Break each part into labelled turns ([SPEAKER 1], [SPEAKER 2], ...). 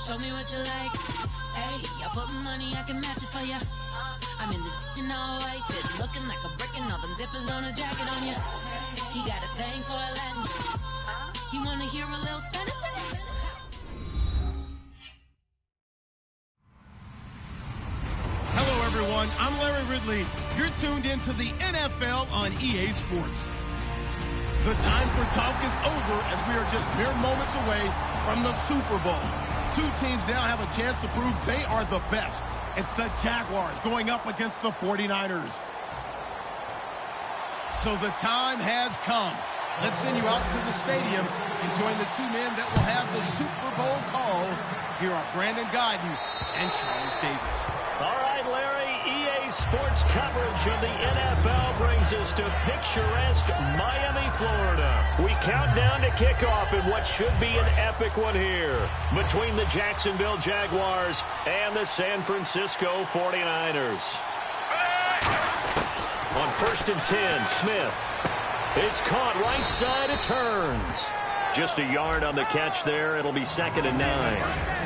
[SPEAKER 1] Show me what you like. Hey, I put money, I can match it for ya. I'm in this all white fit, looking like a brick and all them zippers on a jacket on ya. He got a thing for a Latin. He wanna hear a little Spanish?
[SPEAKER 2] Hello, everyone. I'm Larry Ridley. You're tuned into the NFL on EA Sports. The time for talk is over as we are just mere moments away from the Super Bowl. Two teams now have a chance to prove they are the best. It's the Jaguars going up against the 49ers. So the time has come. Let's send you out to the stadium and join the two men that will have the Super Bowl call. Here are Brandon Guyton and Charles Davis.
[SPEAKER 3] All right, Larry, EA Sports coverage of the NFL brings us to picturesque Miami, Florida. We count down to kickoff in what should be an epic one here between the Jacksonville Jaguars and the San Francisco 49ers. On 1st and 10, Smith. It's caught right side, it turns. Just a yard on the catch there. It'll be 2nd and 9.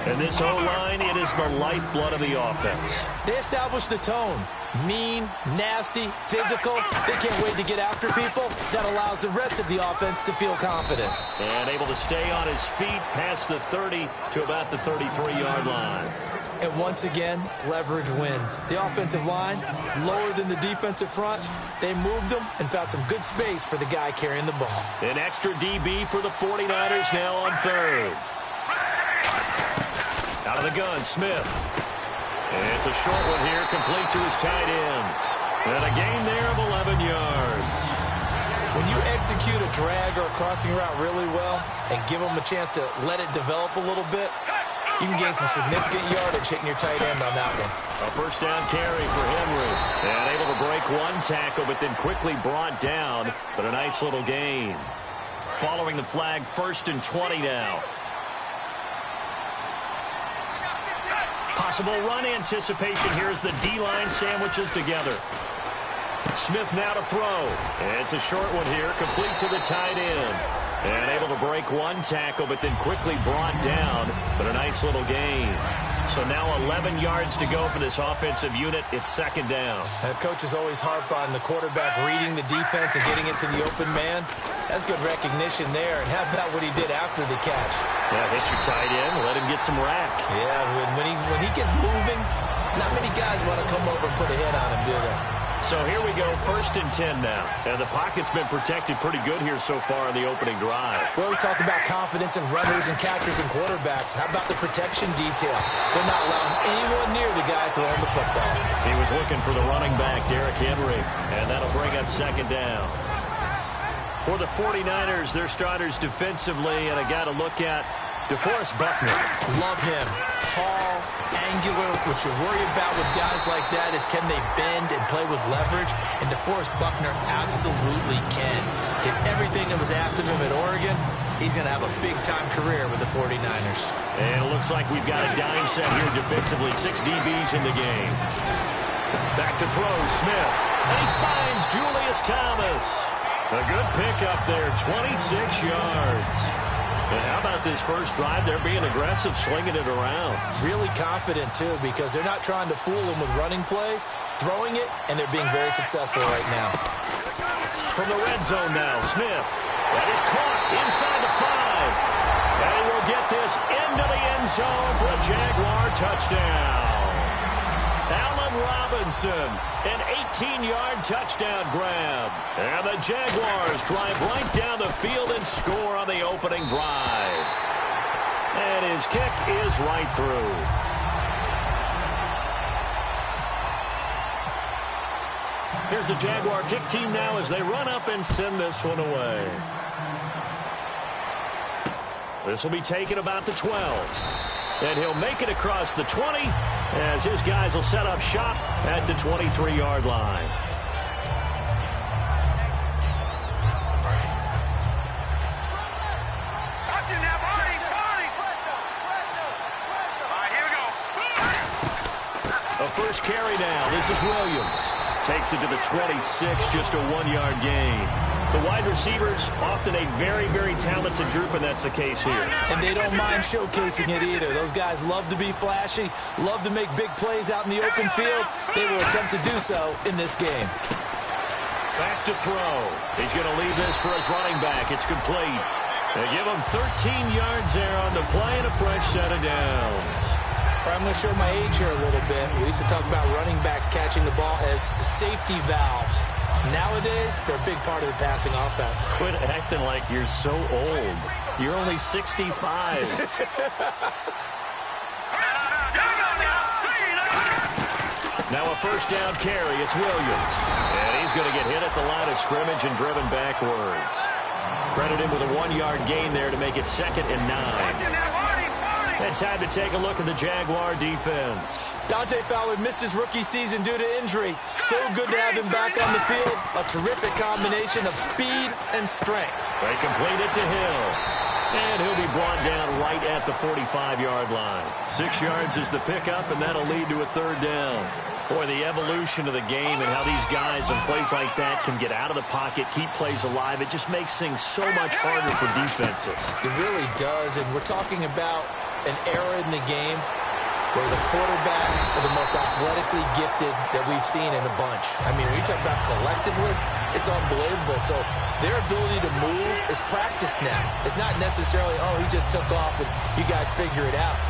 [SPEAKER 3] And this O-line, it is the lifeblood of the offense.
[SPEAKER 4] They established the tone. Mean, nasty, physical. They can't wait to get after people. That allows the rest of the offense to feel confident.
[SPEAKER 3] And able to stay on his feet past the 30 to about the 33-yard line.
[SPEAKER 4] And once again, leverage wins. The offensive line, lower than the defensive front. They moved them and found some good space for the guy carrying the ball.
[SPEAKER 3] An extra DB for the 49ers now on 3rd. Out of the gun, Smith. And it's a short one here, complete to his tight end. And a gain there of 11 yards.
[SPEAKER 4] When you execute a drag or a crossing route really well and give them a chance to let it develop a little bit, you can gain some significant yardage hitting your tight end on that one.
[SPEAKER 3] A first down carry for Henry. And able to break one tackle, but then quickly brought down. But a nice little gain. Following the flag, 1st and 20 now. Possible run anticipation here as the D-line sandwiches together. Smith now to throw. And it's a short one here, complete to the tight end. And able to break one tackle, but then quickly brought down. But a nice little gain. So now 11 yards to go for this offensive unit. It's 2nd down.
[SPEAKER 4] Coaches always harp on the quarterback reading the defense and getting it to the open man. That's good recognition there. And how about what he did after the catch?
[SPEAKER 3] Yeah, hit your tight end, let him get some rack.
[SPEAKER 4] Yeah, when he gets moving, not many guys want to come over and put a hit on him, do they?
[SPEAKER 3] So here we go, 1st and 10 now. And the pocket's been protected pretty good here so far in the opening drive.
[SPEAKER 4] We always talk about confidence in runners and catchers and quarterbacks. How about the protection detail? They're not allowing anyone near the guy throwing the football.
[SPEAKER 3] He was looking for the running back, Derrick Henry, and that'll bring up 2nd down. For the 49ers, their starters defensively, and I got to look at DeForest Buckner.
[SPEAKER 4] Love him. Tall, angular. What you worry about with guys like that is can they bend and play with leverage? And DeForest Buckner absolutely can. Did everything that was asked of him at Oregon. He's going to have a big-time career with the 49ers.
[SPEAKER 3] And it looks like we've got a dime set here defensively. 6 DBs in the game. Back to throw, Smith. And he finds Julius Thomas. A good pickup there, 26 yards. And how about this first drive? They're being aggressive, slinging it around.
[SPEAKER 4] Really confident, too, because they're not trying to fool them with running plays, throwing it, and they're being very successful right now.
[SPEAKER 3] From the red zone now, Smith. That is caught inside the 5. And we'll get this into the end zone for a Jaguar touchdown. Allen Robinson, an 18-yard touchdown grab. And the Jaguars drive right down the field and score on the opening drive. And his kick is right through. Here's the Jaguar kick team now as they run up and send this one away. This will be taken about the 12. And he'll make it across the 20 as his guys will set up shop at the 23-yard line. A first carry now. This is Williams. Takes it to the 26, just a 1-yard gain. The wide receivers, often a very, very talented group, and that's the case here.
[SPEAKER 4] And they don't mind showcasing it either. Those guys love to be flashy, love to make big plays out in the open field. They will attempt to do so in this game.
[SPEAKER 3] Back to throw. He's going to leave this for his running back. It's complete. They give him 13 yards there on the play and a fresh set of downs.
[SPEAKER 4] I'm going to show my age here a little bit. We used to talk about running backs catching the ball as safety valves. Nowadays, they're a big part of the passing offense.
[SPEAKER 3] Quit acting like you're so old. You're only 65. Now a first down carry. It's Williams. And he's going to get hit at the line of scrimmage and driven backwards. Credit him with a 1-yard gain there to make it 2nd and 9. And time to take a look at the Jaguar defense.
[SPEAKER 4] Dante Fowler missed his rookie season due to injury. So good to have him back on the field. A terrific combination of speed and strength.
[SPEAKER 3] They complete it to Hill. And he'll be brought down right at the 45-yard line. 6 yards is the pickup, and that'll lead to a 3rd down. Boy, the evolution of the game and how these guys in plays like that can get out of the pocket, keep plays alive, it just makes things so much harder for defenses.
[SPEAKER 4] It really does, and we're talking about an era in the game where the quarterbacks are the most athletically gifted that we've seen in a bunch. I mean, when you talk about collectively, it's unbelievable. So their ability to move is practiced now. It's not necessarily, oh, he just took off and you guys figure it out.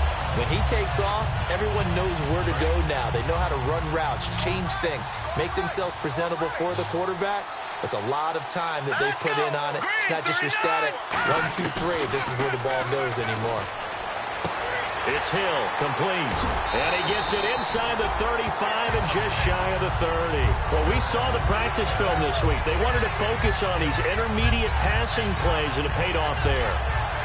[SPEAKER 4] When he takes off, everyone knows where to go now. They know how to run routes, change things, make themselves presentable for the quarterback. It's a lot of time that they put in on it. It's not just your static 1, 2, 3. This is where the ball goes anymore.
[SPEAKER 3] It's Hill, complete. And he gets it inside the 35 and just shy of the 30. Well, we saw the practice film this week. They wanted to focus on these intermediate passing plays, and it paid off there.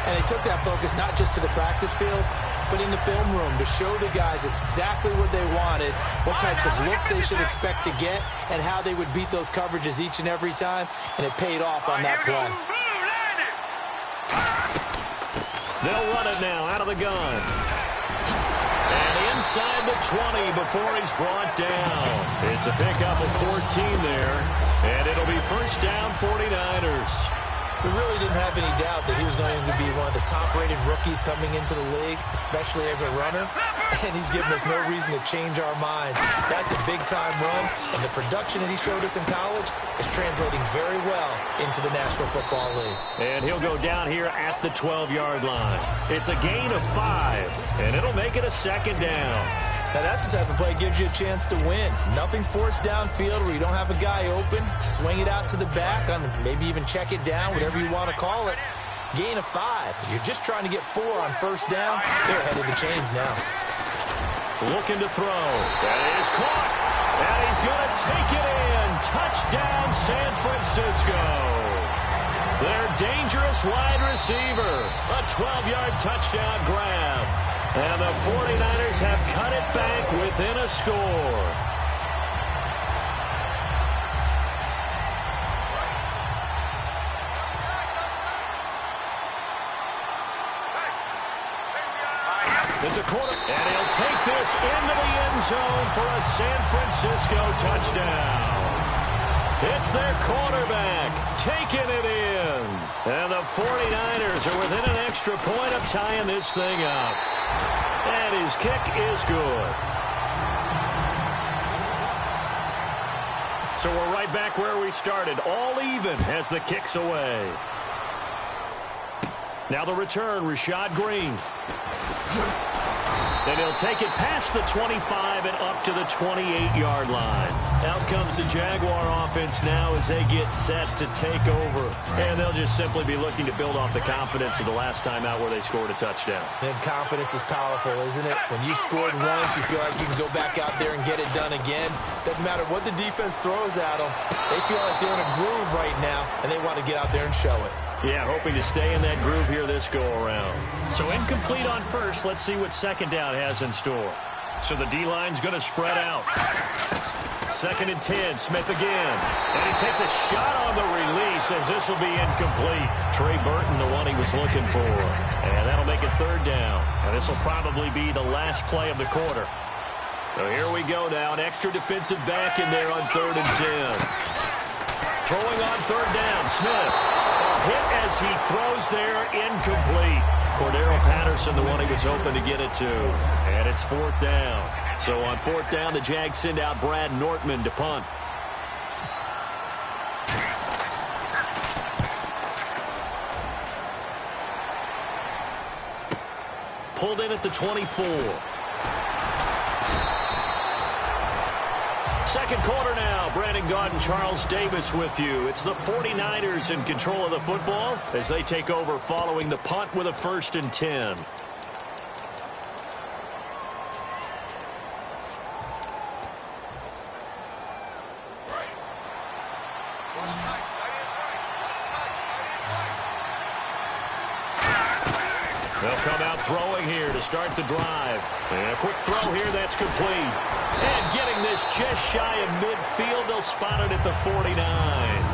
[SPEAKER 4] And they took that focus not just to the practice field, but in the film room to show the guys exactly what they wanted, what types of looks they should expect to get, and how they would beat those coverages each and every time, and it paid off on that play.
[SPEAKER 3] They'll run it now out of the gun. And inside the 20 before he's brought down. It's a pickup of 14 there, and it'll be first down 49ers.
[SPEAKER 4] We really didn't have any doubt that he was going to be one of the top-rated rookies coming into the league, especially as a runner, and he's given us no reason to change our minds. That's a big-time run, and the production that he showed us in college is translating very well into the National Football League.
[SPEAKER 3] And he'll go down here at the 12-yard line. It's a gain of 5, and it'll make it a 2nd down.
[SPEAKER 4] Now, that's the type of play that gives you a chance to win. Nothing forced downfield where you don't have a guy open. Swing it out to the back, on maybe even check it down, whatever you want to call it. Gain of 5. If you're just trying to get 4 on first down, they're ahead of the chains now.
[SPEAKER 3] Looking to throw. That is caught. And he's going to take it in. Touchdown, San Francisco. Their dangerous wide receiver. A 12-yard touchdown grab. And the 49ers have cut it back within a score. It's a quarter, and he'll take this into the end zone for a San Francisco touchdown. It's their quarterback taking it in. And the 49ers are within an extra point of tying this thing up. And his kick is good. So we're right back where we started. All even as the kick's away. Now the return, Rashad Green. And he'll take it past the 25 and up to the 28-yard line. Out comes the Jaguar offense now as they get set to take over. And they'll just simply be looking to build off the confidence of the last time out where they scored a touchdown.
[SPEAKER 4] And confidence is powerful, isn't it? When you scored once, you feel like you can go back out there and get it done again. Doesn't matter what the defense throws at them. They feel like they're in a groove right now, and they want to get out there and show it.
[SPEAKER 3] Yeah, hoping to stay in that groove here this go-around. So incomplete on first. Let's see what second down has in store. So the D-line's going to spread out. 2nd and 10, Smith again. And he takes a shot on the release as this will be incomplete. Trey Burton, the one he was looking for. And that'll make it 3rd down. And this will probably be the last play of the quarter. So here we go now. An extra defensive back in there on 3rd and 10. Throwing on third down, Smith. A hit as he throws there, incomplete. Cordero Patterson, the one he was hoping to get it to. And it's fourth down. So on fourth down, the Jags send out Brad Nortman to punt. Pulled in at the 24. Second quarter now. Brandon Gaudin and Charles Davis with you. It's the 49ers in control of the football as they take over following the punt with a 1st and 10. They'll come out throwing here to start the drive. And a quick throw here that's complete. And getting this just shy of midfield, they'll spot it at the 49.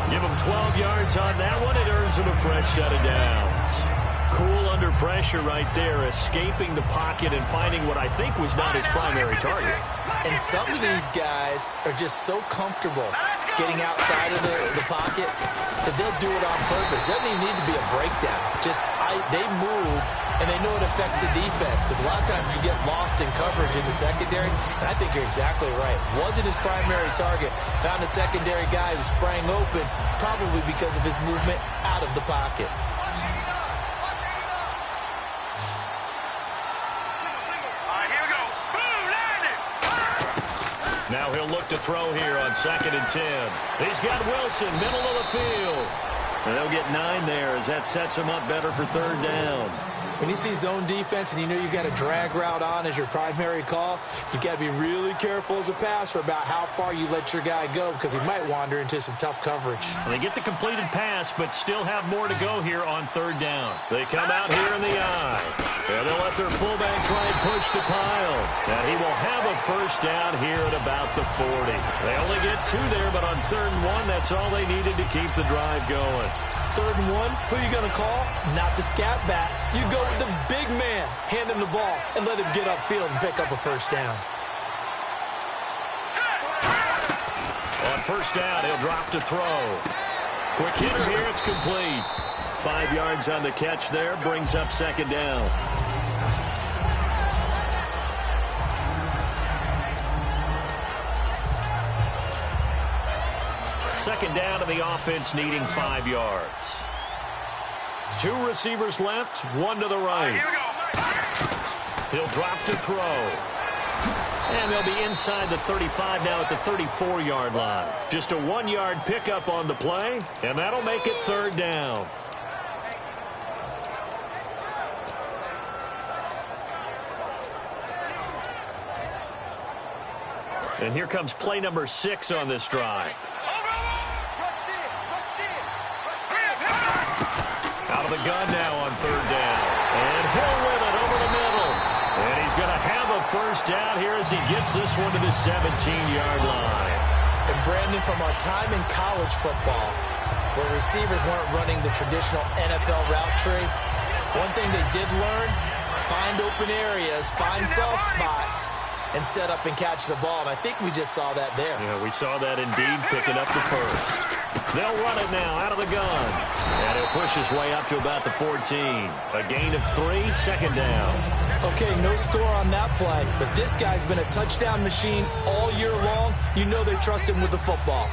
[SPEAKER 3] Give them 12 yards on that one. It earns them a fresh set of downs. Cool under pressure right there, escaping the pocket and finding what I think was not his primary target.
[SPEAKER 4] And some of these guys are just so comfortable getting outside of the pocket that they'll do it on purpose. It doesn't even need to be a breakdown. They move, and they know it affects the defense because a lot of times you get lost in coverage in the secondary, and I think you're exactly right. Wasn't his primary target. Found a secondary guy who sprang open, probably because of his movement out of the pocket.
[SPEAKER 3] Now he'll look to throw here on 2nd and 10. He's got Wilson, middle of the field. And they'll get 9 there as that sets him up better for 3rd down.
[SPEAKER 4] When you see zone defense and you know you've got a drag route on as your primary call, you've got to be really careful as a passer about how far you let your guy go because he might wander into some tough coverage.
[SPEAKER 3] Well, they get the completed pass, but still have more to go here on 3rd down. They come out here in the eye. And they'll let their fullback try and push the pile. And he will have a 1st down here at about the 40. They only get 2 there, but on 3rd and 1, that's all they needed to keep the drive going.
[SPEAKER 4] 3rd and 1, who are you going to call? Not the scat back. You go with the big man. Hand him the ball and let him get upfield and pick up a 1st down.
[SPEAKER 3] On 1st down, he'll drop to throw. Quick hitter here, it's complete. 5 yards on the catch there, brings up 2nd down. Second down, and the offense needing 5 yards. 2 receivers left, 1 to the right. He'll drop to throw. And they'll be inside the 35 now at the 34-yard line. Just a 1-yard pickup on the play, and that'll make it 3rd down. And here comes play number 6 on this drive. Out of the gun now on 3rd down. And Hill with it over the middle. And he's going to have a 1st down here as he gets this one to the 17-yard line.
[SPEAKER 4] And Brandon, from our time in college football, where receivers weren't running the traditional NFL route tree, one thing they did learn, find open areas, find soft spots, and set up and catch the ball. And I think we just saw that there.
[SPEAKER 3] Yeah, we saw that indeed, picking up the 1st. They'll run it now out of the gun. And he'll push his way up to about the 14. A gain of 3, 2nd down.
[SPEAKER 4] Okay, no score on that play, but this guy's been a touchdown machine all year long. You know they trust him with the football.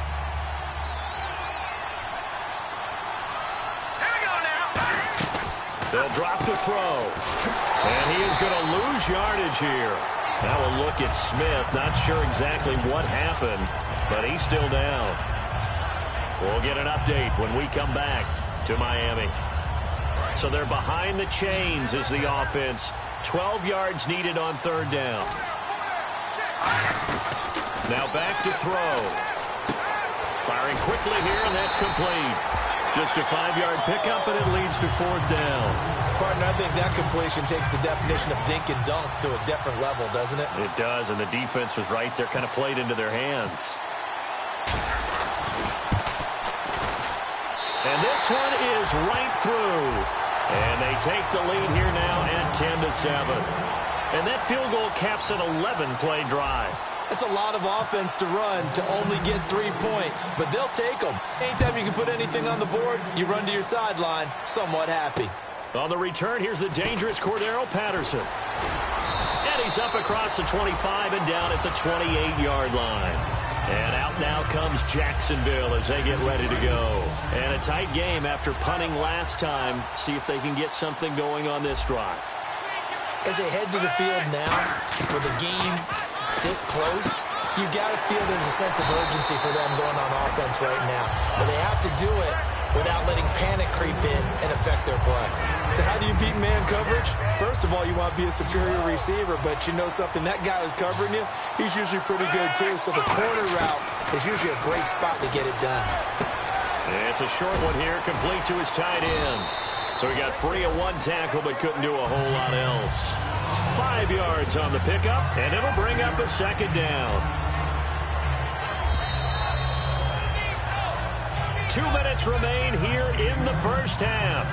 [SPEAKER 3] They'll drop to throw. And he is going to lose yardage here. Now a look at Smith. Not sure exactly what happened, but he's still down. We'll get an update when we come back to Miami. So they're behind the chains as the offense. 12 yards needed on 3rd down. Now back to throw. Firing quickly here, and that's complete. Just a 5-yard pickup, and it leads to 4th down.
[SPEAKER 4] Partner, I think that completion takes the definition of dink and dunk to a different level, doesn't it?
[SPEAKER 3] It does, and the defense was right there, kind of played into their hands. And this one is right through. And they take the lead here now at 10-7. And that field goal caps an 11-play drive.
[SPEAKER 4] That's a lot of offense to run to only get 3 points, but they'll take them. Anytime you can put anything on the board, you run to your sideline somewhat happy.
[SPEAKER 3] On the return, here's the dangerous Cordero Patterson. And he's up across the 25 and down at the 28-yard line. And out now comes Jacksonville as they get ready to go. And a tight game after punting last time. See if they can get something going on this drive.
[SPEAKER 4] As they head to the field now, with the game this close, you've got to feel there's a sense of urgency for them going on offense right now. But they have to do it without letting panic creep in and affect their play. So how do you beat man coverage? First of all, you want to be a superior receiver, but you know something, that guy who's covering you, he's usually pretty good too. So the corner route is usually a great spot to get it done.
[SPEAKER 3] It's a short one here, complete to his tight end. So he got free of one tackle, but couldn't do a whole lot else. 5 yards on the pickup, and it'll bring up a second down. 2 minutes remain here in the first half.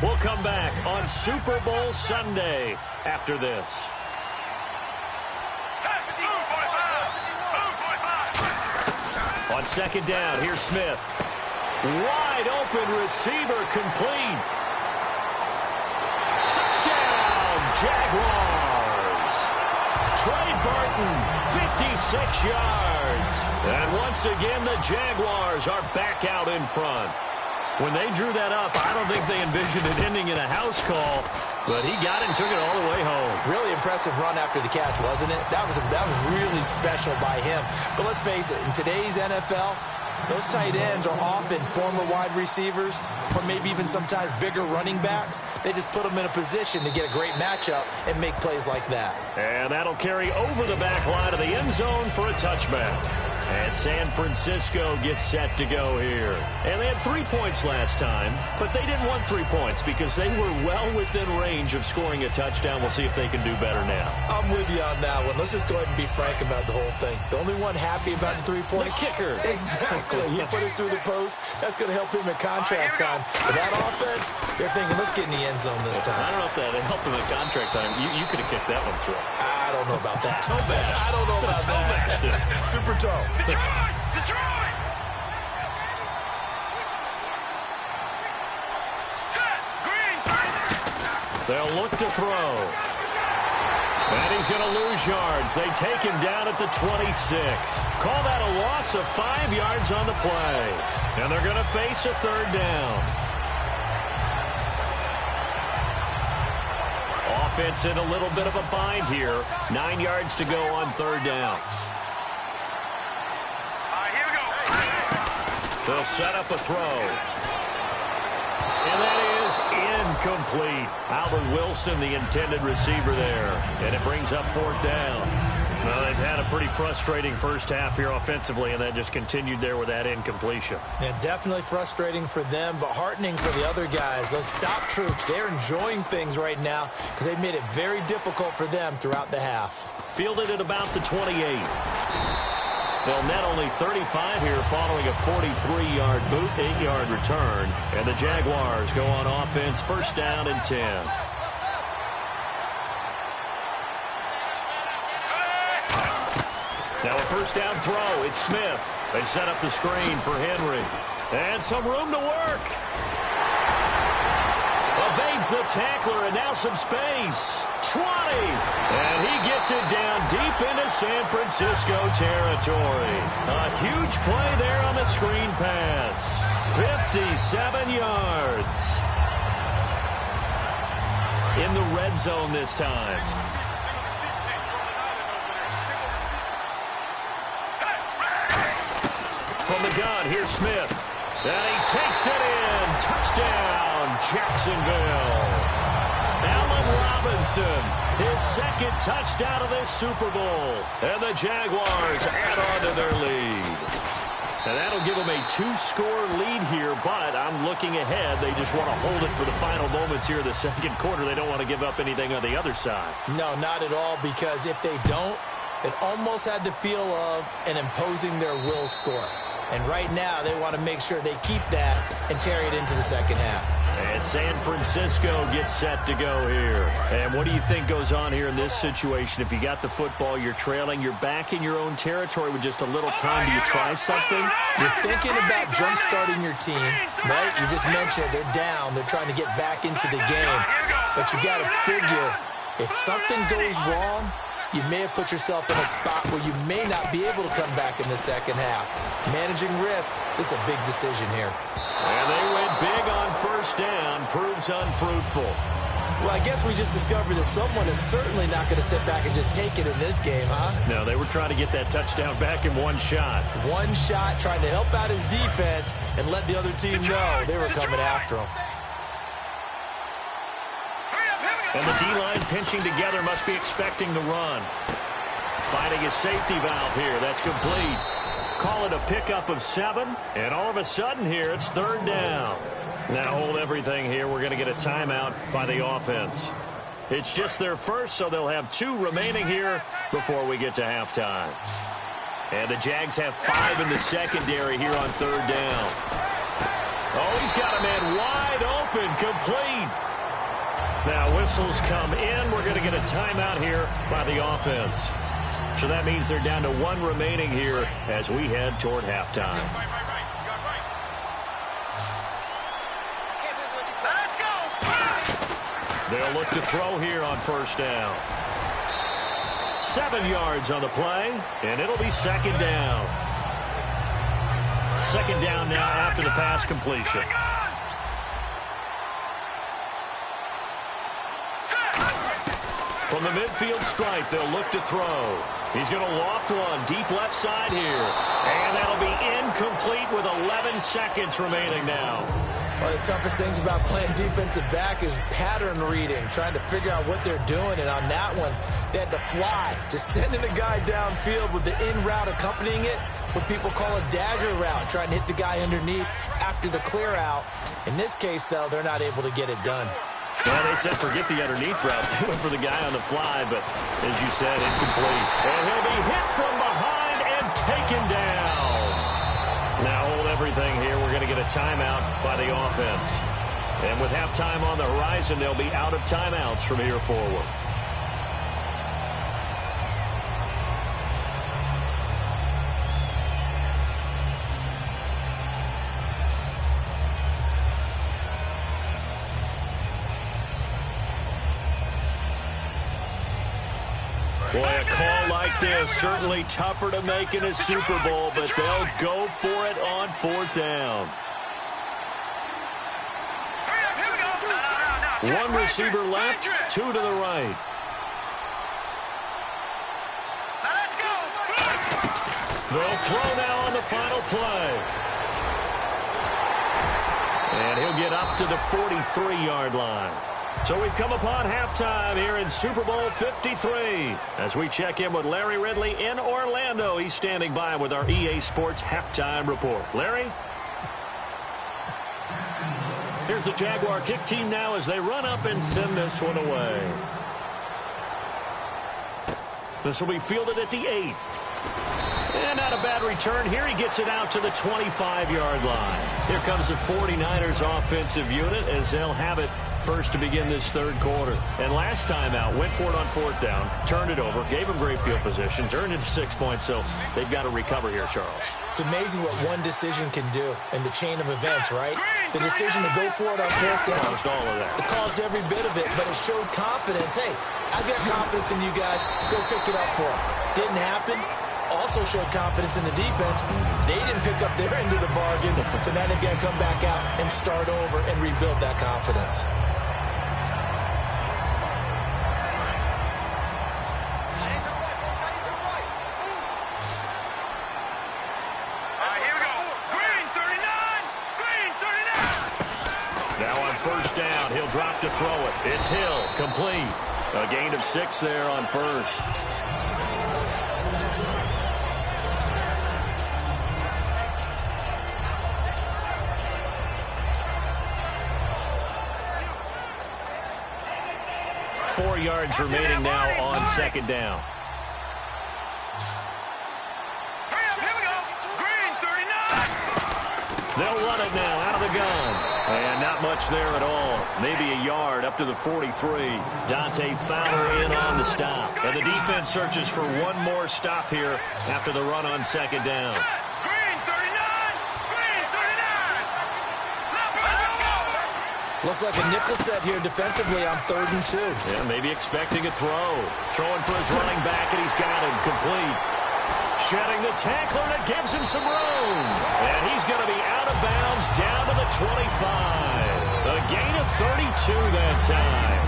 [SPEAKER 3] We'll come back on Super Bowl Sunday after this. On second down, here's Smith. Wide open receiver, complete. Touchdown, Jaguars. Trey Burton, 56 yards. And once again, the Jaguars are back out in front. When they drew that up, I don't think they envisioned it ending in a house call, but he got it and took it all the way home.
[SPEAKER 4] Really impressive run after the catch, wasn't it? That was really special by him. But let's face it, in today's NFL, those tight ends are often former wide receivers or maybe even sometimes bigger running backs. They just put them in a position to get a great matchup and make plays like that.
[SPEAKER 3] And that'll carry over the back line of the end zone for a touchback. And San Francisco gets set to go here. And they had 3 points last time, but they didn't want 3 points because they were well within range of scoring a touchdown. We'll see if they can do better now.
[SPEAKER 4] I'm with you on that one. Let's just go ahead and be frank about the whole thing. The only one happy about the 3-point
[SPEAKER 3] kicker.
[SPEAKER 4] Exactly. He put it through the post. That's going to help him in contract time. But that offense, they're thinking, let's get in the end zone this time.
[SPEAKER 3] I don't know if that helped him in contract time. You could have kicked that one through.
[SPEAKER 4] I don't know about that.
[SPEAKER 3] Toe bash.
[SPEAKER 4] I don't know about that. Super toe.
[SPEAKER 5] Detroit! Set! Green!
[SPEAKER 3] They'll look to throw. And he's going to lose yards. They take him down at the 26. Call that a loss of 5 yards on the play. And they're going to face a third down. Offense in a little bit of a bind here. 9 yards to go on third down. They'll set up a throw. And that is incomplete. Albert Wilson, the intended receiver there. And it brings up fourth down. Well, they've had a pretty frustrating first half here offensively, and that just continued there with that incompletion.
[SPEAKER 4] Yeah, definitely frustrating for them, but heartening for the other guys. Those stop troops, they're enjoying things right now because they've made it very difficult for them throughout the half.
[SPEAKER 3] Fielded at about the 28. They'll net only 35 here following a 43-yard boot, 8-yard return. And the Jaguars go on offense, first down and 10. Now a first down throw. It's Smith. They set up the screen for Henry. And some room to work. Evades the tackler, and now some space. 20. And he gets it down deep into San Francisco territory. A huge play there on the screen pass. 57 yards. In the red zone this time. From the gun, here's Smith. And he takes it in. Touchdown, Jacksonville. Allen Robinson, his second touchdown of this Super Bowl. And the Jaguars add on to their lead. And that'll give them a 2-score lead here, but I'm looking ahead. They just want to hold it for the final moments here of the second quarter. They don't want to give up anything on the other side.
[SPEAKER 4] No, not at all, because if they don't, it almost had the feel of an imposing their will score. And right now, they want to make sure they keep that and carry it into the second half.
[SPEAKER 3] And San Francisco gets set to go here. And what do you think goes on here in this situation? If you got the football, you're trailing, you're back in your own territory with just a little time. Do you try something?
[SPEAKER 4] You're thinking about jump-starting your team, right? You just mentioned they're down. They're trying to get back into the game. But you got to figure, if something goes wrong, you may have put yourself in a spot where you may not be able to come back in the second half. Managing risk is a big decision here.
[SPEAKER 3] And they went big on first down. Proves unfruitful.
[SPEAKER 4] Well, I guess we just discovered that someone is certainly not going to sit back and just take it in this game, huh?
[SPEAKER 3] No, they were trying to get that touchdown back in one shot.
[SPEAKER 4] One shot, trying to help out his defense and let the other team know they were coming after him.
[SPEAKER 3] And the D-line pinching together, must be expecting the run. Finding his safety valve here. That's complete. Call it a pickup of 7. And all of a sudden here, it's third down. Now hold everything here. We're going to get a timeout by the offense. It's just their first, so they'll have 2 remaining here before we get to halftime. And the Jags have 5 in the secondary here on third down. Oh, he's got a man wide open, complete. Now whistles come in. We're going to get a timeout here by the offense. So that means they're down to 1 remaining here as we head toward halftime. They'll look to throw here on first down. 7 yards on the play, and it'll be second down. Second down now after the pass completion. From the midfield stripe, they'll look to throw. He's going to loft one deep left side here. And that'll be incomplete with 11 seconds remaining now.
[SPEAKER 4] One of the toughest things about playing defensive back is pattern reading, trying to figure out what they're doing. And on that one, they had to fly, just sending a guy downfield with the in route accompanying it, what people call a dagger route, trying to hit the guy underneath after the clear out. In this case, though, they're not able to get it done.
[SPEAKER 3] Well, they said forget the underneath route. They went for the guy on the fly, but as you said, incomplete. And he'll be hit from behind and taken down. Now hold everything here. We're going to get a timeout by the offense. And with halftime on the horizon, they'll be out of timeouts from here forward. Boy, a call like this, certainly tougher to make in a Super Bowl, but they'll go for it on fourth down. One receiver left, 2 to the right. They'll throw now on the final play. And he'll get up to the 43-yard line. So we've come upon halftime here in Super Bowl 53. As we check in with Larry Ridley in Orlando. He's standing by with our EA Sports halftime report. Larry? Here's the Jaguar kick team now as they run up and send this one away. This will be fielded at the 8. And not a bad return here. He gets it out to the 25-yard line. Here comes the 49ers offensive unit as they'll have it first to begin this third quarter. And last time out, went for it on fourth down, turned it over, gave him great field position, turned it to 6 points, so they've got to recover here, Charles.
[SPEAKER 4] It's amazing what one decision can do in the chain of events, right? The decision to go for it on fourth down.
[SPEAKER 3] Caused all of that.
[SPEAKER 4] It caused every bit of it, but it showed confidence. Hey, I've got confidence in you guys. Go pick it up for them. Didn't happen. Also showed confidence in the defense. They didn't pick up their end of the bargain, so now they've got to come back out and start over and rebuild that confidence.
[SPEAKER 3] Now on first down, he'll drop to throw it. It's Hill, complete. A gain of 6 there on first. Four yards remaining now on second down. They'll run it now out of the gun. And not much there at all. Maybe a yard up to the 43. Dante Fowler in on the stop. And the defense searches for one more stop here after the run on second down.
[SPEAKER 5] Green 39. Green 39. Let's go.
[SPEAKER 4] Looks like a nickel set here defensively on 3rd and 2.
[SPEAKER 3] Yeah, maybe expecting a throw. Throwing for his running back, and he's got him complete. Shedding the tackler, and it gives him some room. And he's going to be out of bounds down to the 25. A gain of 32 that time.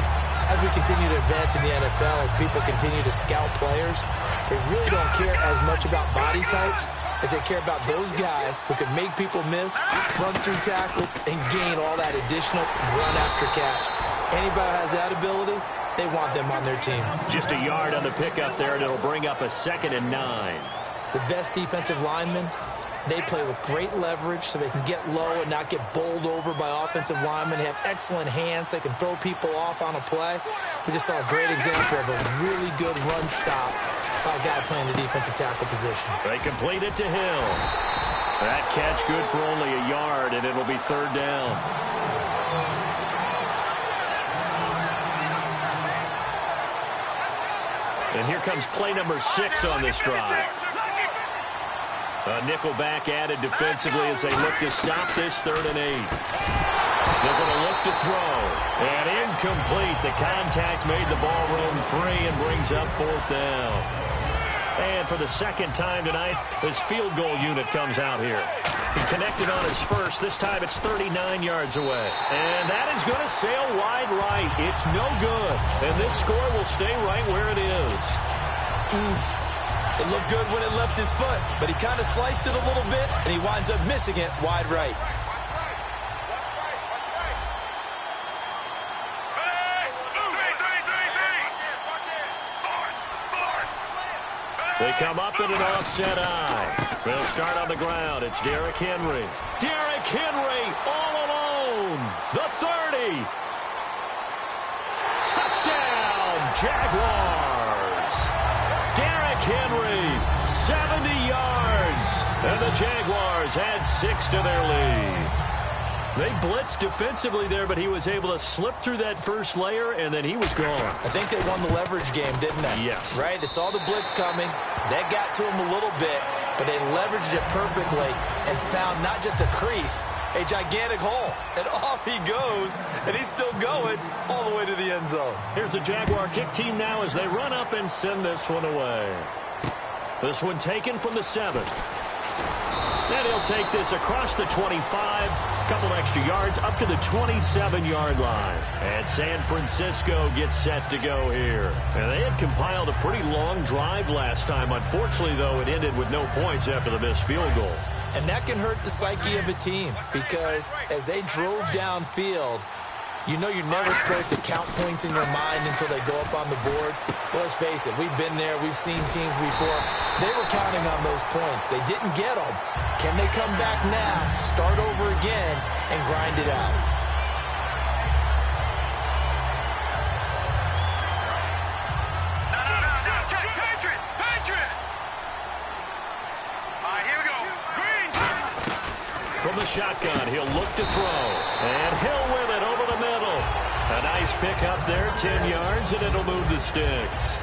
[SPEAKER 4] As we continue to advance in the NFL, as people continue to scout players, they really don't care as much about body types as they care about those guys who can make people miss, run through tackles, and gain all that additional run after catch. Anybody who has that ability, they want them on their team.
[SPEAKER 3] Just a yard on the pickup there, and it'll bring up a 2nd and 9.
[SPEAKER 4] The best defensive linemen, they play with great leverage so they can get low and not get bowled over by offensive linemen. They have excellent hands. They can throw people off on a play. We just saw a great example of a really good run stop by a guy playing the defensive tackle position.
[SPEAKER 3] They complete it to Hill. That catch good for only a yard, and it'll be 3rd down. And here comes play number 6 on this drive. A nickelback added defensively as they look to stop this 3rd and 8. They're going to look to throw. And incomplete. The contact made the ball roam free and brings up 4th down. And for the 2nd time tonight, his field goal unit comes out here. He connected on his first. This time it's 39 yards away. And that is going to sail wide right. It's no good. And this score will stay right where it is.
[SPEAKER 4] It looked good when it left his foot, but he kind of sliced it a little bit, and he winds up missing it wide right.
[SPEAKER 3] They come up in an offset eye. They'll start on the ground. It's Derrick Henry. Derrick Henry all alone. The 30. Touchdown, Jaguars. Derrick Henry, 70 yards. And the Jaguars add 6 to their lead. They blitzed defensively there, but he was able to slip through that first layer, and then he was gone.
[SPEAKER 4] I think they won the leverage game, didn't they?
[SPEAKER 3] Yes.
[SPEAKER 4] Right? They saw the blitz coming. That got to him a little bit, but they leveraged it perfectly and found not just a crease, a gigantic hole. And off he goes, and he's still going all the way to the end zone.
[SPEAKER 3] Here's the Jaguar kick team now as they run up and send this one away. This one taken from the 7. And he'll take this across the 25, couple extra yards up to the 27-yard line. And San Francisco gets set to go here. And they had compiled a pretty long drive last time. Unfortunately, though, it ended with no points after the missed field goal.
[SPEAKER 4] And that can hurt the psyche of a team because as they drove downfield, you know you're never supposed to count points in your mind until they go up on the board. Well, let's face it, we've been there. We've seen teams before. They were counting on those points. They didn't get them. Can they come back now, start over again, and grind it out?
[SPEAKER 5] Patriot! Patriot! All right, here we go. Green!
[SPEAKER 3] From the shotgun, he'll look to throw. And Hill with it over the middle. A nice pick up there, 10 yards, and it'll move the sticks.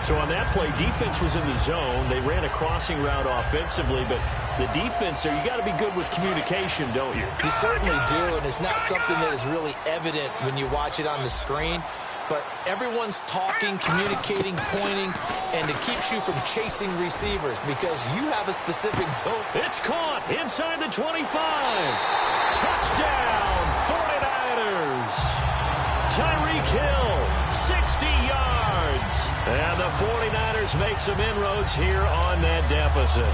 [SPEAKER 3] So on that play, defense was in the zone. They ran a crossing route offensively, but the defense there, you got to be good with communication, don't you?
[SPEAKER 4] You certainly do, and it's not something that is really evident when you watch it on the screen. But everyone's talking, communicating, pointing, and it keeps you from chasing receivers because you have a specific zone.
[SPEAKER 3] It's caught inside the 25. Touchdown, 49ers. Tyreek Hill, 60 yards. And the 49ers make some inroads here on that deficit.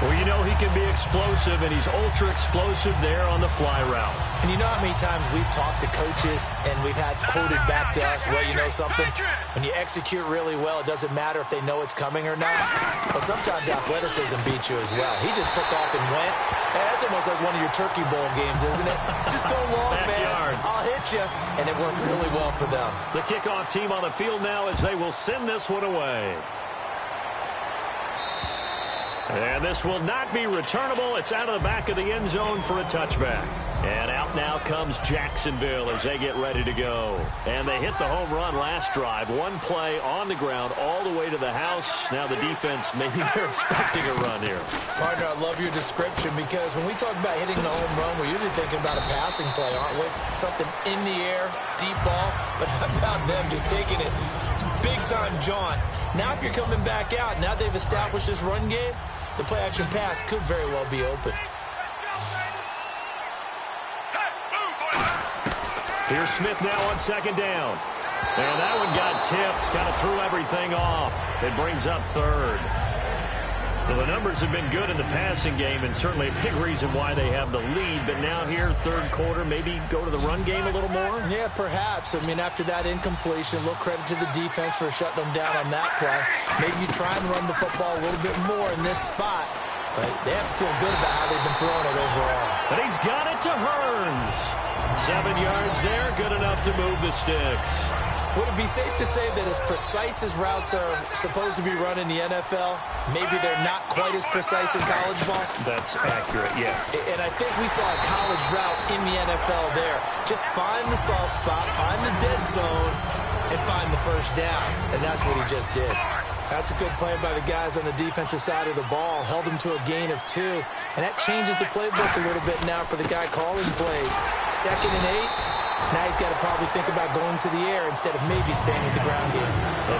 [SPEAKER 3] Well, you know he can be explosive, and he's ultra-explosive there on the fly route.
[SPEAKER 4] And you know how many times we've talked to coaches, and we've had quoted back to us, well, you know something? When you execute really well, it doesn't matter if they know it's coming or not. Well, sometimes athleticism beats you as well. He just took off and went. And that's almost like one of your Turkey Bowl games, isn't it? Just go long, man. I'll hit you. And it worked really well for them.
[SPEAKER 3] The kickoff team on the field now as they will send this one away. And this will not be returnable. It's out of the back of the end zone for a touchback. And out now comes Jacksonville as they get ready to go. And they hit the home run last drive. One play on the ground all the way to the house. Now the defense, maybe they're expecting a run here.
[SPEAKER 4] Partner, I love your description because when we talk about hitting the home run, we're usually thinking about a passing play, aren't we? Something in the air, deep ball. But how about them just taking it big-time jaunt? Now if you're coming back out, now they've established this run game, the play-action pass could very well be open.
[SPEAKER 3] Here's Smith now on second down. And that one got tipped, kind of threw everything off. It brings up third. Well, the numbers have been good in the passing game, and certainly a big reason why they have the lead. But now here, third quarter, maybe go to the run game a little more?
[SPEAKER 4] Yeah, perhaps. I mean, after that incompletion, a little credit to the defense for shutting them down on that play. Maybe you try and run the football a little bit more in this spot. But they have to feel good about how they've been throwing it overall.
[SPEAKER 3] But he's got it to Hearns. 7 yards there, good enough to move the sticks.
[SPEAKER 4] Would it be safe to say that as precise as routes are supposed to be run in the NFL, maybe they're not quite as precise in college ball?
[SPEAKER 3] That's accurate, yeah.
[SPEAKER 4] And I think we saw a college route in the NFL there. Just find the soft spot, find the dead zone, and find the first down. And that's what he just did. That's a good play by the guys on the defensive side of the ball. Held him to a gain of 2. And that changes the playbook a little bit now for the guy calling plays. 2nd and 8. Now he's got to probably think about going to the air instead of maybe staying with the ground game.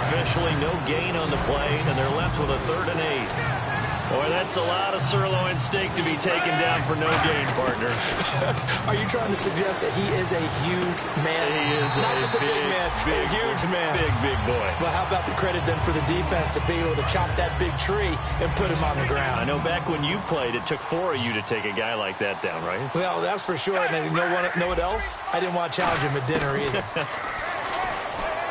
[SPEAKER 3] Officially no gain on the play, and they're left with a 3rd and 8. Boy, that's a lot of sirloin steak to be taken down for no gain, partner.
[SPEAKER 4] Are you trying to suggest that he is a huge man?
[SPEAKER 3] He is
[SPEAKER 4] not just a big man, a huge man.
[SPEAKER 3] Big boy.
[SPEAKER 4] Well, how about the credit then for the defense to be able to chop that big tree and put him on the ground?
[SPEAKER 3] I know back when you played, it took 4 of you to take a guy like that down, right?
[SPEAKER 4] Well, that's for sure. And you know what else? I didn't want to challenge him at dinner either.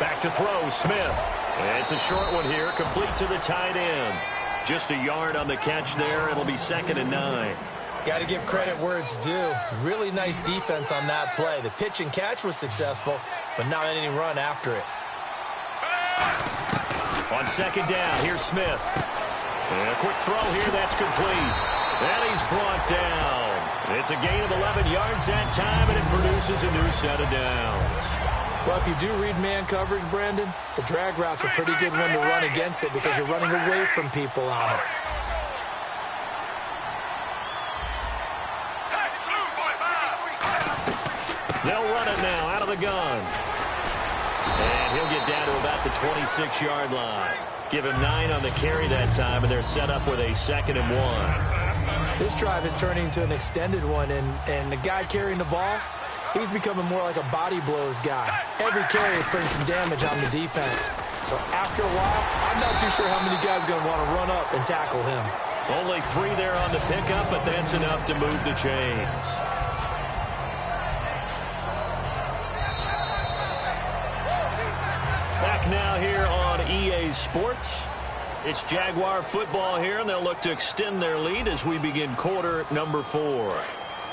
[SPEAKER 3] Back to throw, Smith. And it's a short one here, complete to the tight end. Just a yard on the catch there. It'll be 2nd and 9.
[SPEAKER 4] Got to give credit where it's due. Really nice defense on that play. The pitch and catch was successful, but not any run after it.
[SPEAKER 3] On 2nd down, here's Smith. And a quick throw here, that's complete. And he's brought down. It's a gain of 11 yards that time, and it produces a new set of downs.
[SPEAKER 4] Well, if you do read man coverage, Brandon, the drag route's a pretty good one to run against it because you're running away from people on it.
[SPEAKER 3] They'll run it now out of the gun. And he'll get down to about the 26-yard line. Give him 9 on the carry that time, and they're set up with a 2nd and 1.
[SPEAKER 4] This drive is turning into an extended one, and the guy carrying the ball, he's becoming more like a body blows guy. Every carry is putting some damage on the defense. So after a while, I'm not too sure how many guys are going to want to run up and tackle him.
[SPEAKER 3] Only 3 there on the pickup, but that's enough to move the chains. Back now here on EA Sports. It's Jaguar football here, and they'll look to extend their lead as we begin quarter number 4.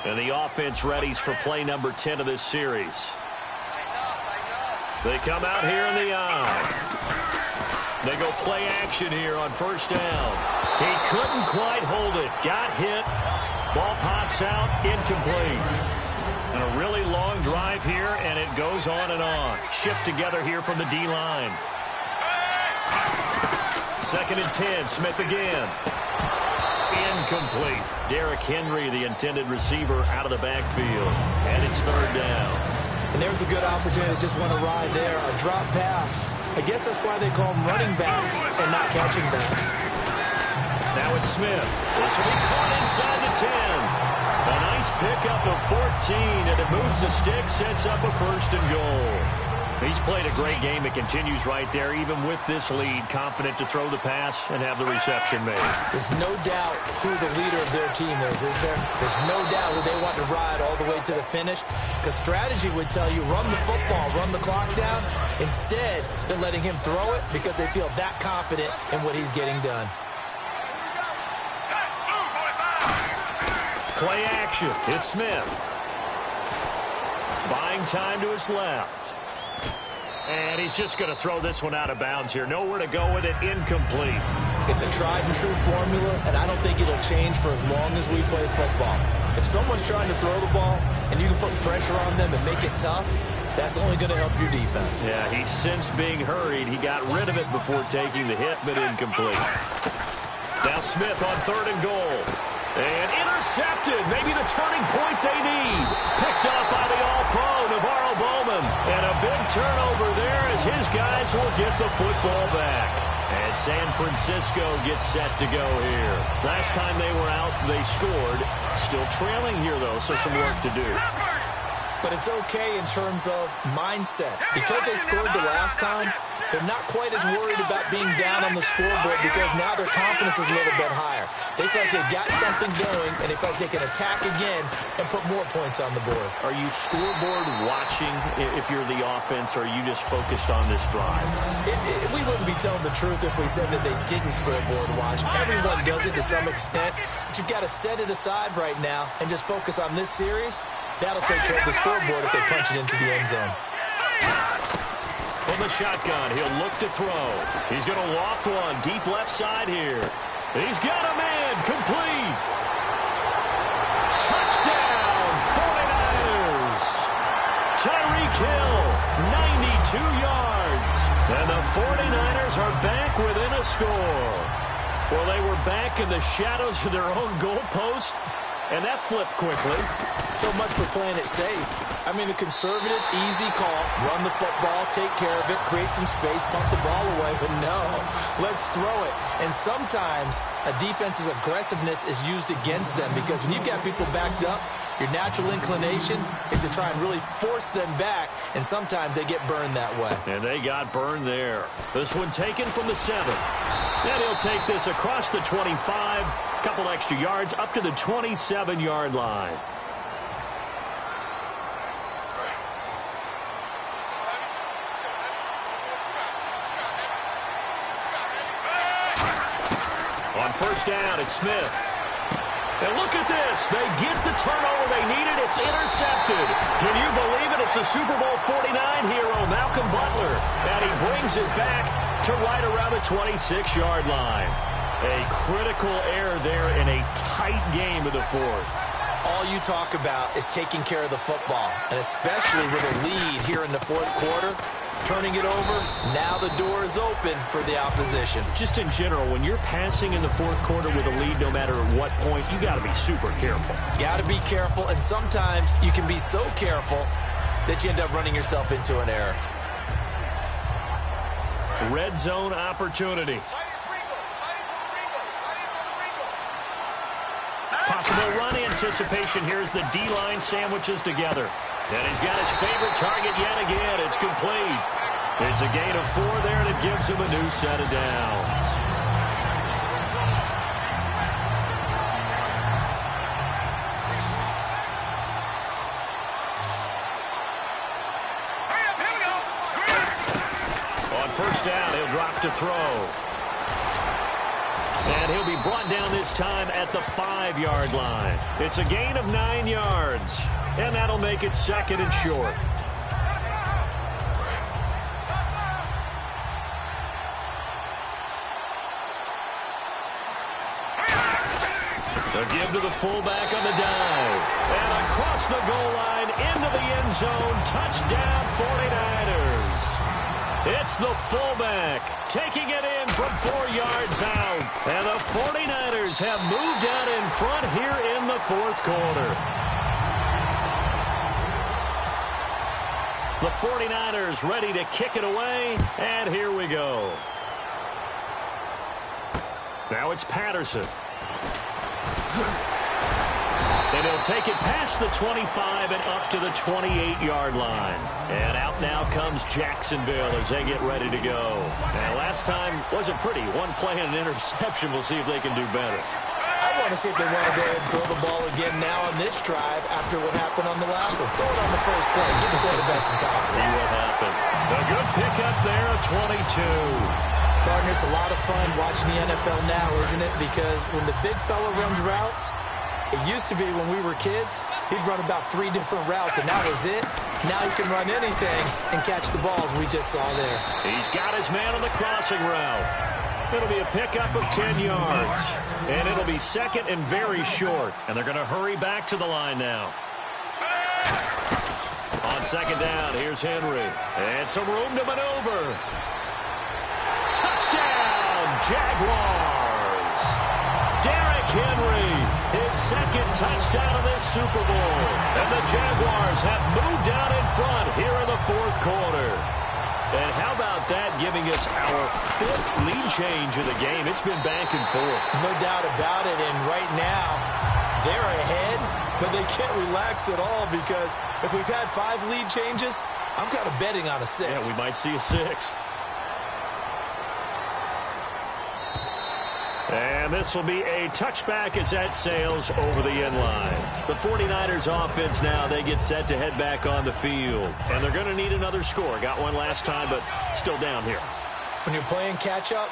[SPEAKER 3] And the offense readies for play number 10 of this series. They come out here in the eye. They go play action here on 1st down. He couldn't quite hold it. Got hit. Ball pops out. Incomplete. And a really long drive here, and it goes on and on. Shift together here from the D-line. 2nd and 10. Smith again. Incomplete. Derrick Henry, the intended receiver, out of the backfield. And it's 3rd down.
[SPEAKER 4] And there's a good opportunity to just want to ride there. A drop pass. I guess that's why they call them running backs and not catching backs.
[SPEAKER 3] Now it's Smith. This will be caught inside the 10. A nice pickup of 14, and it moves the stick, sets up a 1st and goal. He's played a great game. It continues right there, even with this lead. Confident to throw the pass and have the reception made.
[SPEAKER 4] There's no doubt who the leader of their team is there? There's no doubt who they want to ride all the way to the finish. Because strategy would tell you, run the football, run the clock down. Instead, they're letting him throw it because they feel that confident in what he's getting done.
[SPEAKER 3] Play action. It's Smith. Buying time to his left. And he's just going to throw this one out of bounds here. Nowhere to go with it. Incomplete.
[SPEAKER 4] It's a tried-and-true formula, and I don't think it'll change for as long as we play football. If someone's trying to throw the ball and you can put pressure on them and make it tough, that's only going to help your defense.
[SPEAKER 3] Yeah, he's since being hurried. He got rid of it before taking the hit, but incomplete. Now Smith on 3rd and goal. And intercepted. Maybe the turning point they need. Picked up by the All-Pro, Navarro Bowman. And a big turnover there as his guys will get the football back. And San Francisco gets set to go here. Last time they were out, they scored. Still trailing here, though, so some work to do.
[SPEAKER 4] But it's okay in terms of mindset. Because they scored the last time, they're not quite as worried about being down on the scoreboard because now their confidence is a little bit higher. They feel like they've got something going, and they feel like they can attack again and put more points on the board.
[SPEAKER 3] Are you scoreboard watching if you're the offense, or are you just focused on this drive?
[SPEAKER 4] We wouldn't be telling the truth if we said that they didn't scoreboard watch. Everyone does it to some extent, but you've got to set it aside right now and just focus on this series. That'll take care of the scoreboard if they punch it into the end zone.
[SPEAKER 3] From the shotgun, he'll look to throw. He's going to loft one deep left side here. He's got a man complete. Touchdown, 49ers. Tyreek Hill, 92 yards. And the 49ers are back within a score. Well, they were back in the shadows of their own goalpost, and that flipped quickly.
[SPEAKER 4] So much for playing it safe. I mean, the conservative, easy call, run the football, take care of it, create some space, punt the ball away. But no, let's throw it. And sometimes a defense's aggressiveness is used against them because when you've got people backed up, your natural inclination is to try and really force them back, and sometimes they get burned that way.
[SPEAKER 3] And they got burned there. This one taken from the 7. And he'll take this across the 25, couple extra yards up to the 27-yard line. On 1st down, it's Smith. And look at this. They get the turnover they needed. It's intercepted. Can you believe it? It's a Super Bowl 49 hero, Malcolm Butler. And he brings it back to right around the 26-yard line. A critical error there in a tight game of the 4th.
[SPEAKER 4] All you talk about is taking care of the football, and especially with a lead here in the 4th quarter. Turning it over, now the door is open for the opposition.
[SPEAKER 3] Just in general, when you're passing in the 4th quarter with a lead, no matter at what point, you got to be super careful.
[SPEAKER 4] Got to be careful, and sometimes you can be so careful that you end up running yourself into an error.
[SPEAKER 3] Red zone opportunity. Possible run anticipation here as the D-line sandwiches together. And he's got his favorite target yet again. It's complete. It's a gain of 4 there, and it gives him a new set of downs. On 1st down, he'll drop to throw. And he'll be brought down this time at the 5-yard line. It's a gain of 9 yards. And that'll make it 2nd and short. They'll give to the fullback on the dive. And across the goal line, into the end zone. Touchdown, 49ers. It's the fullback taking it in from 4 yards out. And the 49ers have moved out in front here in the 4th quarter. The 49ers ready to kick it away, and here we go. Now it's Patterson. And he'll take it past the 25 and up to the 28-yard line. And out now comes Jacksonville as they get ready to go. And last time wasn't pretty. One play and an interception. We'll see if they can do better.
[SPEAKER 4] I want to see if they want to go ahead and throw the ball again now on this drive after what happened on the last one. Throw it on the first play. Give the quarterback some confidence.
[SPEAKER 3] See what happens. A good pickup there, a 22.
[SPEAKER 4] Partner, it's a lot of fun watching the NFL now, isn't it? Because when the big fella runs routes, it used to be when we were kids, he'd run about 3 different routes, and that was it. Now he can run anything and catch the balls we just saw there.
[SPEAKER 3] He's got his man on the crossing route. It'll be a pickup of 10 yards. And it'll be second and very short. And they're going to hurry back to the line now. On second down, here's Henry. And some room to maneuver. Touchdown, Jaguars. Derrick Henry, his second touchdown of this Super Bowl. And the Jaguars have moved down in front here in the fourth quarter. And how about that giving us our fifth lead change of the game? It's been back and forth.
[SPEAKER 4] No doubt about it. And right now, they're ahead, but they can't relax at all because if we've had 5 lead changes, I'm kind of betting on a 6th.
[SPEAKER 3] Yeah, we might see a 6th. And this will be a touchback as that sails over the end line. The 49ers offense now, they get set to head back on the field. And they're going to need another score. Got one last time, but still down here.
[SPEAKER 4] When you're playing catch-up,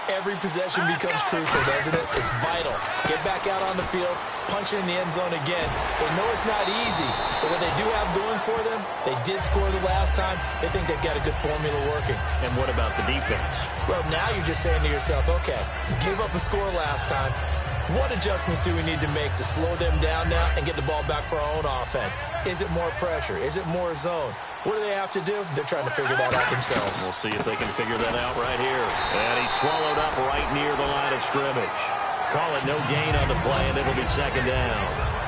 [SPEAKER 4] every possession becomes crucial, doesn't it? It's vital. Get back out on the field, punch it in the end zone again. They know it's not easy, but what they do have going for them, they did score the last time. They think they've got a good formula working.
[SPEAKER 3] And what about the defense?
[SPEAKER 4] Well, now you're just saying to yourself, okay, you gave up a score last time. What adjustments do we need to make to slow them down now and get the ball back for our own offense? Is it more pressure? Is it more zone? What do they have to do? They're trying to figure that out themselves.
[SPEAKER 3] We'll see if they can figure that out right here. And he's swallowed up right near the line of scrimmage. Call it no gain on the play, and it'll be second down.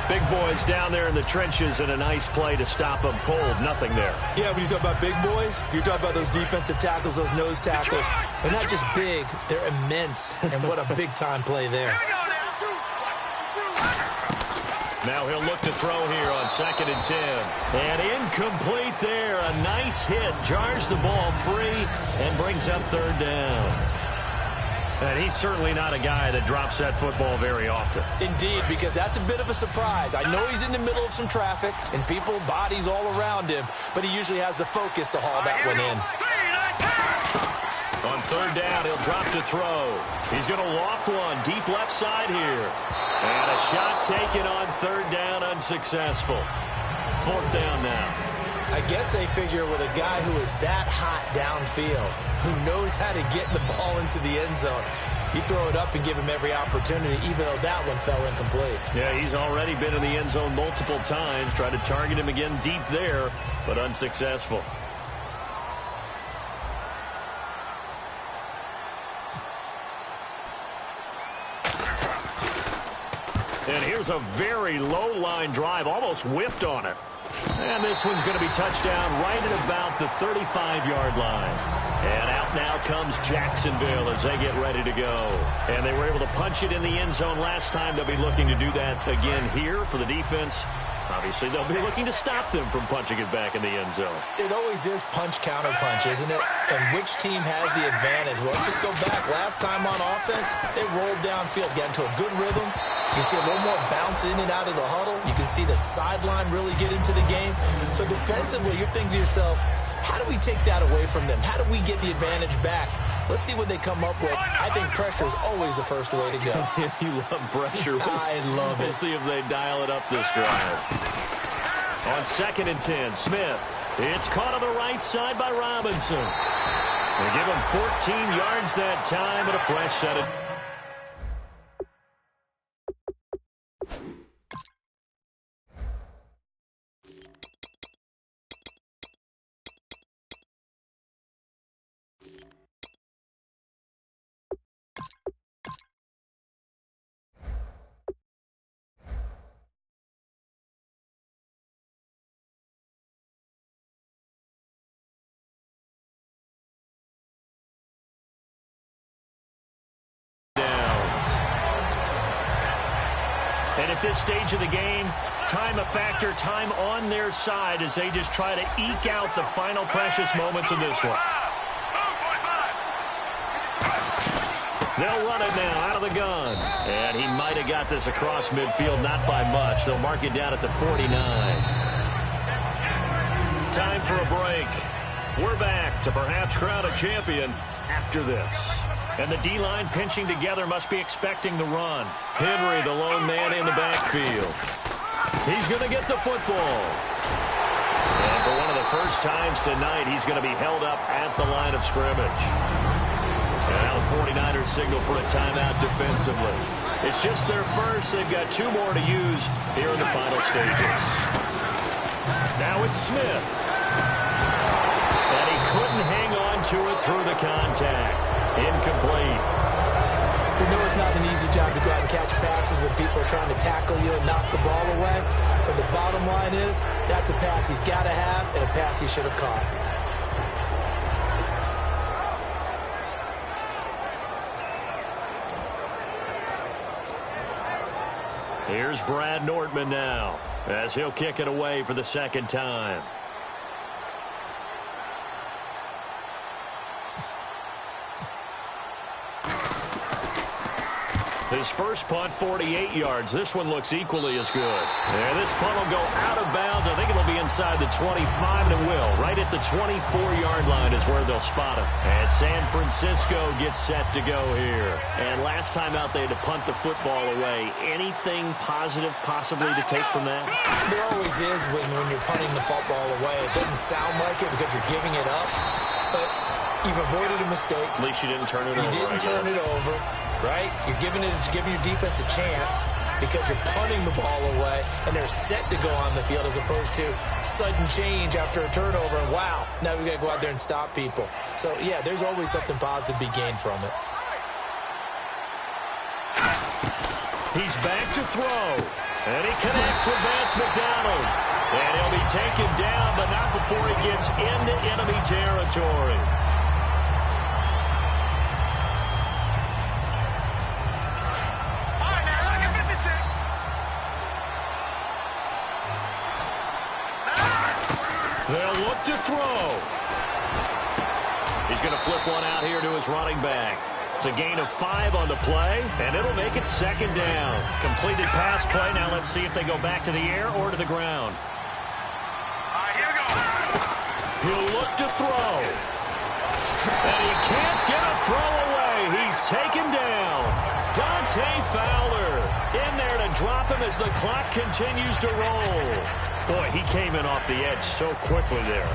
[SPEAKER 3] Big boys down there in the trenches, and a nice play to stop them cold. Nothing there.
[SPEAKER 4] Yeah, when you talk about big boys, you're talking about those defensive tackles, those nose tackles. They're not just big, they're immense. And what a big-time play there.
[SPEAKER 3] Now he'll look to throw here on second and 10. And incomplete there. A nice hit. Jars the ball free and brings up third down. And he's certainly not a guy that drops that football very often.
[SPEAKER 4] Indeed, because that's a bit of a surprise. I know he's in the middle of some traffic and people, bodies all around him, but he usually has the focus to haul that one in.
[SPEAKER 3] On third down, he'll drop to throw. He's going to loft one deep left side here. And a shot taken on third down, unsuccessful. Fourth down now.
[SPEAKER 4] I guess they figure with a guy who is that hot downfield, who knows how to get the ball into the end zone, you throw it up and give him every opportunity, even though that one fell incomplete.
[SPEAKER 3] Yeah, he's already been in the end zone multiple times. Tried to target him again deep there, but unsuccessful. And here's a very low line drive, almost whiffed on it. And this one's going to be touchdown right at about the 35-yard line. And out now comes Jacksonville as they get ready to go. And they were able to punch it in the end zone last time. They'll be looking to do that again here for the defense. Obviously, they'll be looking to stop them from punching it back in the end zone.
[SPEAKER 4] It always is punch-counter-punch, isn't it? And which team has the advantage? Well, let's just go back. Last time on offense, they rolled downfield, got into a good rhythm. You can see a little more bounce in and out of the huddle. You can see the sideline really get into the game. So defensively, you're thinking to yourself, how do we take that away from them? How do we get the advantage back? Let's see what they come up with. I think pressure is always the first way to go.
[SPEAKER 3] You love pressure.
[SPEAKER 4] I love it.
[SPEAKER 3] We'll see if they dial it up this drive. On second and 10, Smith. It's caught on the right side by Robinson. They give him 14 yards that time and a fresh set of... And at this stage of the game, time a factor, time on their side as they just try to eke out the final precious moments of this one. They'll run it now out of the gun. And he might have got this across midfield, not by much. They'll mark it down at the 49. Time for a break. We're back to perhaps crown a champion after this. And the D-line pinching together must be expecting the run. Henry, the lone man in the backfield. He's going to get the football. And for one of the first times tonight, he's going to be held up at the line of scrimmage. And now 49ers signal for a timeout defensively. It's just their first. They've got 2 more to use here in the final stages. Now it's Smith. And he couldn't hang on to it through the contact. Incomplete.
[SPEAKER 4] You know it's not an easy job to go out and catch passes when people are trying to tackle you and knock the ball away. But the bottom line is, that's a pass he's got to have and a pass he should have caught.
[SPEAKER 3] Here's Brad Nortman now, as he'll kick it away for the second time. His first punt, 48 yards. This one looks equally as good. And this punt will go out of bounds. I think it'll be inside the 25, and it will. Right at the 24-yard line is where they'll spot him. And San Francisco gets set to go here. And last time out, they had to punt the football away. Anything positive possibly to take from that?
[SPEAKER 4] There always is when you're punting the football away. It doesn't sound like it because you're giving it up, but you've avoided a mistake.
[SPEAKER 3] At least you didn't turn it over.
[SPEAKER 4] You didn't turn it over. Right? You're giving your defense a chance because you're punting the ball away and they're set to go on the field as opposed to sudden change after a turnover. And wow, now we got to go out there and stop people. So, yeah, there's always something positive to be gained from it.
[SPEAKER 3] He's back to throw. And he connects with Vance McDonald. And he'll be taken down, but not before he gets into enemy territory. They'll look to throw. He's going to flip one out here to his running back. It's a gain of 5 on the play, and it'll make it second down. Completed pass play. Now let's see if they go back to the air or to the ground.
[SPEAKER 5] Here we go.
[SPEAKER 3] He'll look to throw. And he can't get a throw away. He's taken down. Dante Fowler in there to drop him as the clock continues to roll. Boy, he came in off the edge so quickly there.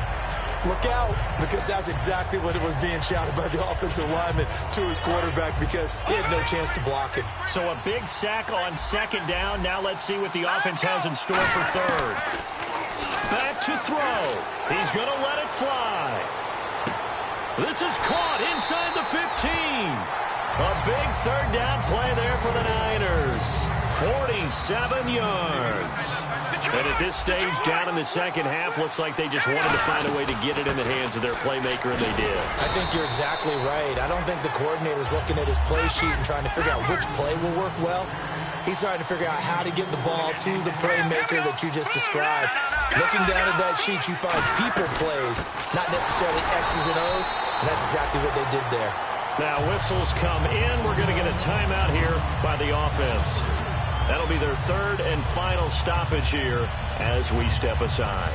[SPEAKER 4] Look out, because that's exactly what it was being shouted by the offensive lineman to his quarterback because he had no chance to block it.
[SPEAKER 3] So a big sack on second down. Now let's see what the offense has in store for third. Back to throw. He's going to let it fly. This is caught inside the 15. A big third down play there for the Niners. 47 yards. And at this stage, down in the second half, looks like they just wanted to find a way to get it in the hands of their playmaker, and they did.
[SPEAKER 4] I think you're exactly right. I don't think the coordinator's looking at his play sheet and trying to figure out which play will work well. He's trying to figure out how to get the ball to the playmaker that you just described. Looking down at that sheet, you find people plays, not necessarily X's and O's, and that's exactly what they did there.
[SPEAKER 3] Now whistles come in. We're going to get a timeout here by the offense. That'll be their third and final stoppage here as we step aside.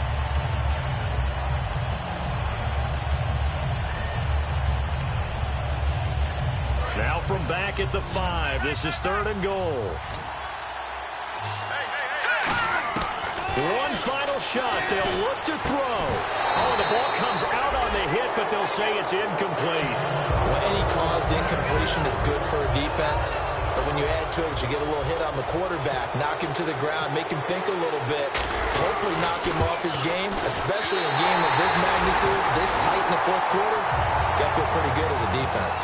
[SPEAKER 3] Now from back at the 5, this is third and goal. One final shot. They'll look to throw. Oh, the ball comes out on the hit, but they'll say it's incomplete.
[SPEAKER 4] Well, any caused incompletion is good for a defense. But when you add to it, you get a little hit on the quarterback, knock him to the ground, make him think a little bit, hopefully knock him off his game, especially in a game of this magnitude, this tight in the fourth quarter. Got to feel pretty good as a defense.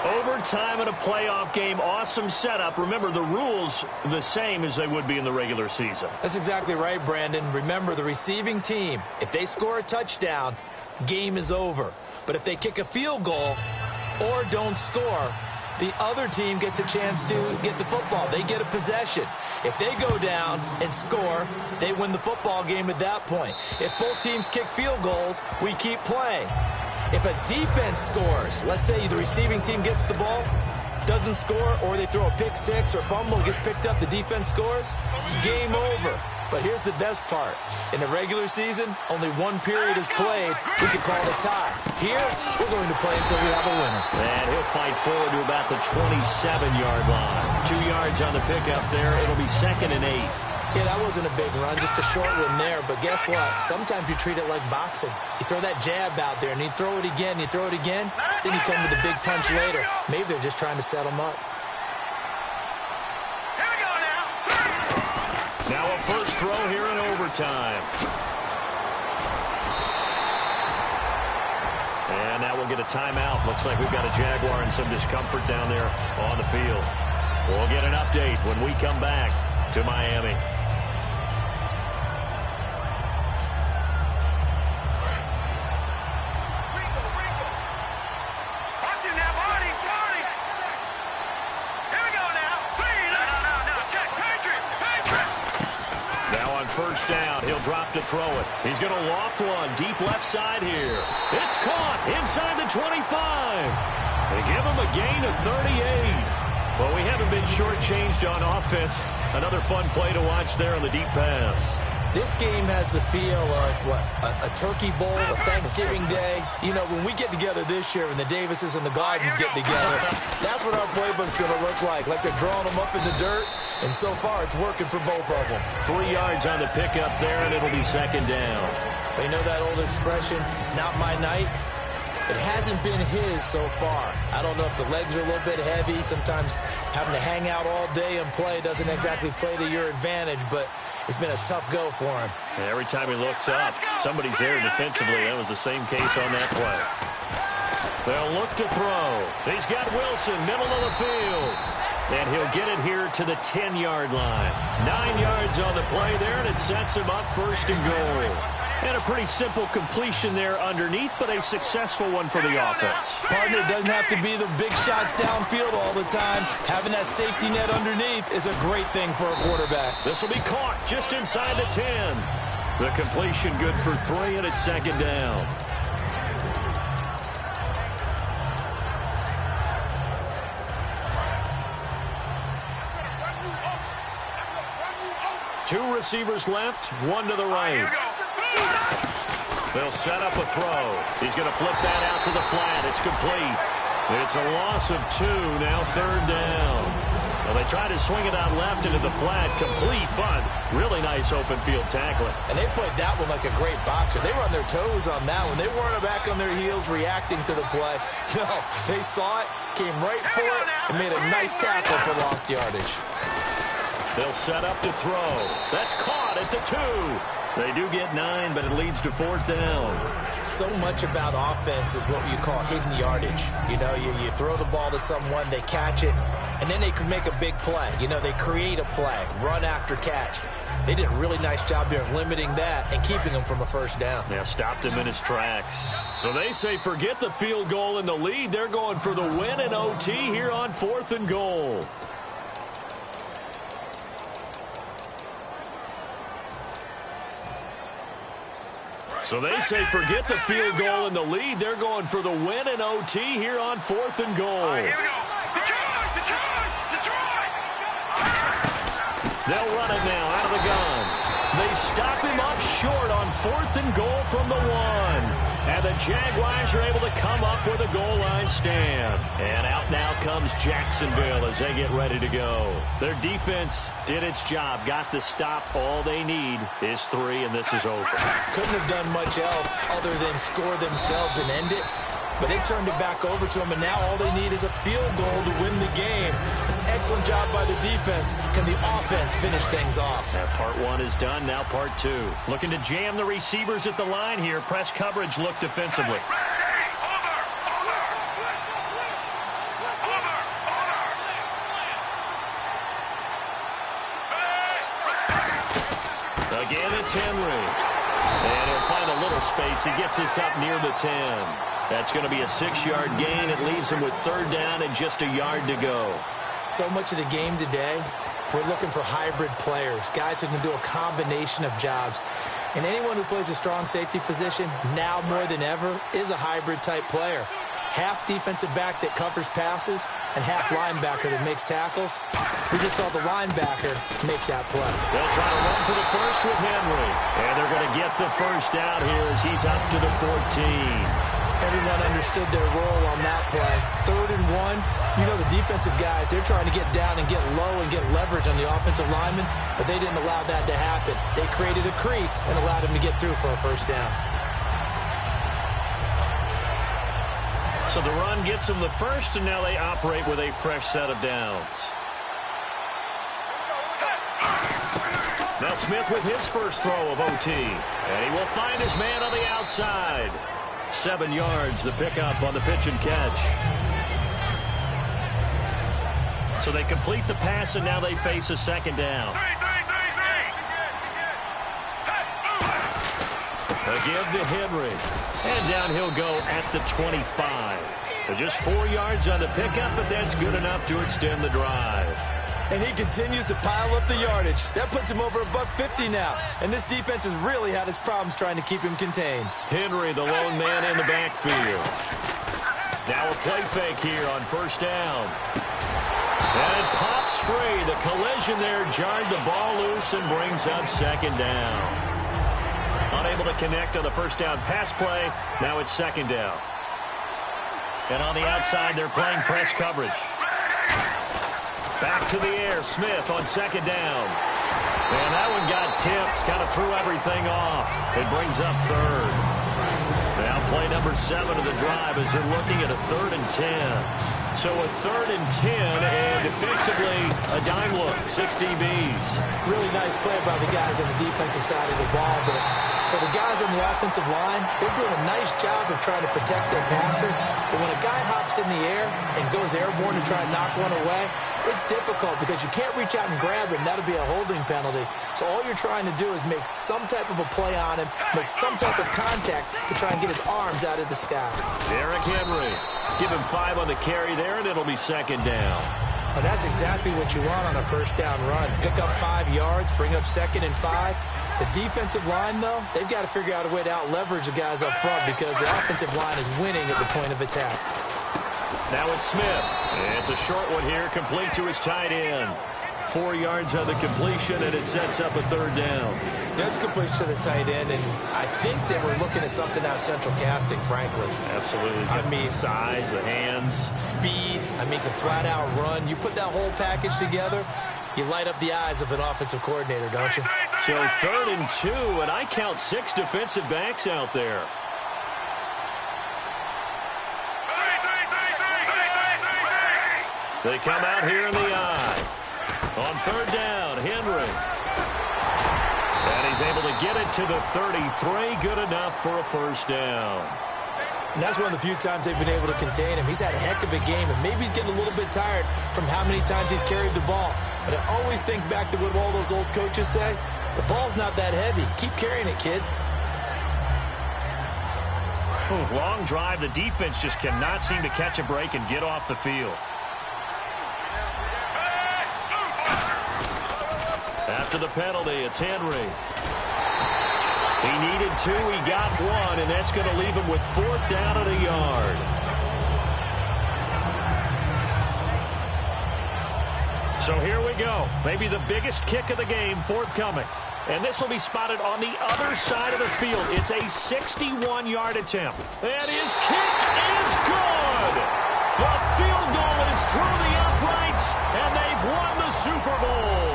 [SPEAKER 3] Overtime in a playoff game, awesome setup. Remember, the rules the same as they would be in the regular season.
[SPEAKER 4] That's exactly right, Brandon. Remember, the receiving team, if they score a touchdown, game is over. But if they kick a field goal or don't score, the other team gets a chance to get the football. They get a possession. If they go down and score, they win the football game at that point. If both teams kick field goals, we keep playing. If a defense scores, let's say the receiving team gets the ball, doesn't score, or they throw a pick six or fumble, gets picked up, the defense scores, game over. But here's the best part. In the regular season, only one period is played. We can call it a tie. Here, we're going to play until we have a winner.
[SPEAKER 3] And he'll fight forward to about the 27-yard line. 2 yards on the pickup there. It'll be 2nd and 8.
[SPEAKER 4] Yeah, that wasn't a big run, just a short one there. But guess what? Sometimes you treat it like boxing. You throw that jab out there, and you throw it again, you throw it again, then you come with a big punch later. Maybe they're just trying to set them up.
[SPEAKER 5] Here we go now.
[SPEAKER 3] Now a first throw here in overtime. And now we'll get a timeout. Looks like we've got a Jaguar and some discomfort down there on the field. We'll get an update when we come back to Miami. First down. He'll drop to throw it. He's going to loft one deep left side here. It's caught inside the 25. They give him a gain of 38. Well, we haven't been shortchanged on offense. Another fun play to watch there on the deep pass.
[SPEAKER 4] This game has the feel of, what, a turkey bowl, a Thanksgiving day. You know, when we get together this year and the Davises and the Gardens get together, that's what our playbook's going to look like they're drawing them up in the dirt. And so far, it's working for both of them.
[SPEAKER 3] 3 yards on the pickup there, and it'll be second down.
[SPEAKER 4] You know that old expression, it's not my night? It hasn't been his so far. I don't know if the legs are a little bit heavy. Sometimes having to hang out all day and play doesn't exactly play to your advantage, but it's been a tough go for him.
[SPEAKER 3] And every time he looks up, somebody's there defensively. That was the same case on that play. They'll look to throw. He's got Wilson, middle of the field. And he'll get it here to the 10-yard line. 9 yards on the play there, and it sets him up first and goal. And a pretty simple completion there underneath, but a successful one for the offense.
[SPEAKER 4] Partner, it doesn't have to be the big shots downfield all the time. Having that safety net underneath is a great thing for a quarterback.
[SPEAKER 3] This will be caught just inside the 10. The completion good for 3, and it's second down. Two receivers left, one to the right. They'll set up a throw. He's going to flip that out to the flat. It's complete. It's a loss of 2, now third down. Well, they try to swing it out left into the flat, complete, but really nice open field tackling.
[SPEAKER 4] And they played that one like a great boxer. They were on their toes on that one. They weren't back on their heels reacting to the play. No, they saw it, came right for it, and made a nice tackle for lost yardage.
[SPEAKER 3] They'll set up to throw. That's caught at the 2. They do get 9, but it leads to fourth down.
[SPEAKER 4] So much about offense is what you call hidden yardage. You know, you throw the ball to someone, they catch it, and then they can make a big play. You know, they create a play, run after catch. They did a really nice job there of limiting that and keeping him from a first down.
[SPEAKER 3] Yeah, stopped him in his tracks. So they say forget the field goal and the lead. They're going for the win in OT here on 4th and goal. So they say forget the field goal and the lead. They're going for the win in OT here on 4th and goal.
[SPEAKER 5] Here we go. Detroit!
[SPEAKER 3] They'll run it now out of the gun. They stop him up short on 4th and goal from the 1. And the Jaguars are able to come up with a goal line stand. And out now comes Jacksonville as they get ready to go. Their defense did its job, got the stop. All they need is 3, and this is over.
[SPEAKER 4] Couldn't have done much else other than score themselves and end it. But they turned it back over to them, and now all they need is a field goal to win the game. An excellent job by the defense. Can the offense finish things off?
[SPEAKER 3] That part 1 is done, now part 2. Looking to jam the receivers at the line here. Press coverage look defensively. Again, it's Henry. And he'll find a little space. He gets us up near the 10. That's going to be a 6-yard gain. It leaves him with third down and just a yard to go.
[SPEAKER 4] So much of the game today, we're looking for hybrid players, guys who can do a combination of jobs. And anyone who plays a strong safety position, now more than ever, is a hybrid-type player. Half defensive back that covers passes and half linebacker that makes tackles. We just saw the linebacker make that play.
[SPEAKER 3] They'll try to run for the first with Henry. And they're going to get the first down here as he's up to the 14.
[SPEAKER 4] Everyone understood their role on that play. 3rd and 1. You know the defensive guys, they're trying to get down and get low and get leverage on the offensive lineman, but they didn't allow that to happen. They created a crease and allowed him to get through for a first down.
[SPEAKER 3] So the run gets them the first, and now they operate with a fresh set of downs. Now Smith with his first throw of OT. And he will find his man on the outside. 7 yards, the pickup on the pitch and catch. So they complete the pass, and now they face a second down. A give to Henry. And down he'll go at the 25. So just 4 yards on the pickup, but that's good enough to extend the drive.
[SPEAKER 4] And he continues to pile up the yardage. That puts him over $150 now. And this defense has really had its problems trying to keep him contained.
[SPEAKER 3] Henry, the lone man in the backfield. Now a play fake here on first down. And it pops free. The collision there jarred the ball loose and brings up second down. Unable to connect on the first down pass play. Now it's second down. And on the outside, they're playing press coverage. Back to the air, Smith on second down. And that one got tipped, kind of threw everything off. It brings up third. Now play number 7 of the drive as they're looking at a 3rd and 10. So a 3rd and 10, and defensively, a dime look, 6 DBs.
[SPEAKER 4] Really nice play by the guys on the defensive side of the ball, but for the guys on the offensive line, they're doing a nice job of trying to protect their passer. But when a guy hops in the air and goes airborne to try and knock one away, it's difficult because you can't reach out and grab him. That'll be a holding penalty. So all you're trying to do is make some type of a play on him, make some type of contact to try and get his arms out of the sky.
[SPEAKER 3] Derrick Henry. Give him 5 on the carry there, and it'll be second down.
[SPEAKER 4] And that's exactly what you want on a first down run. Pick up 5 yards, bring up 2nd and 5. The defensive line, though, they've got to figure out a way to out-leverage the guys up front because the offensive line is winning at the point of attack.
[SPEAKER 3] Now it's Smith. It's a short one here, complete to his tight end. 4 yards on the completion, and it sets up a 3rd down.
[SPEAKER 4] Does completion to the tight end, and I think they were looking at something out of central casting, frankly.
[SPEAKER 3] Absolutely.
[SPEAKER 4] I mean,
[SPEAKER 3] size, the hands.
[SPEAKER 4] Speed, can flat out run. You put that whole package together, you light up the eyes of an offensive coordinator, don't you?
[SPEAKER 3] So 3rd and 2, and I count 6 defensive backs out there. They come out here in the eye. On 3rd down, Henry. And he's able to get it to the 33. Good enough for a first down.
[SPEAKER 4] And that's one of the few times they've been able to contain him. He's had a heck of a game, and maybe he's getting a little bit tired from how many times he's carried the ball. But I always think back to what all those old coaches say. The ball's not that heavy. Keep carrying it, kid.
[SPEAKER 3] Long drive. The defense just cannot seem to catch a break and get off the field. After the penalty, it's Henry. He needed 2, he got 1, and that's going to leave him with 4th down at a yard. So here we go. Maybe the biggest kick of the game forthcoming. And this will be spotted on the other side of the field. It's a 61-yard attempt. And his kick is good. The field goal is through the uprights, and they've won the Super Bowl.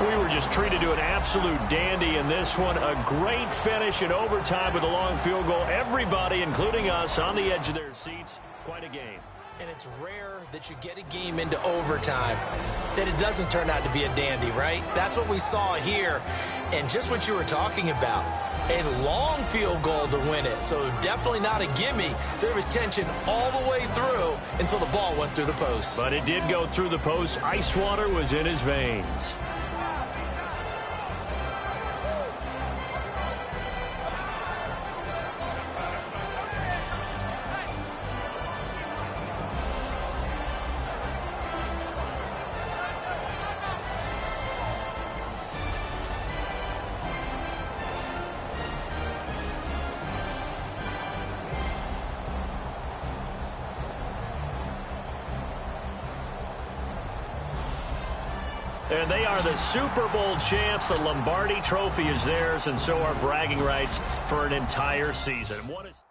[SPEAKER 3] We were just treated to an absolute dandy in this one. A great finish in overtime with a long field goal. Everybody, including us, on the edge of their seats. Quite a game.
[SPEAKER 4] And it's rare that you get a game into overtime that it doesn't turn out to be a dandy, right? That's what we saw here. And just what you were talking about, a long field goal to win it. So definitely not a gimme. So there was tension all the way through until the ball went through the post.
[SPEAKER 3] But it did go through the post. Ice water was in his veins. And they are the Super Bowl champs. The Lombardi Trophy is theirs, and so are bragging rights for an entire season. What is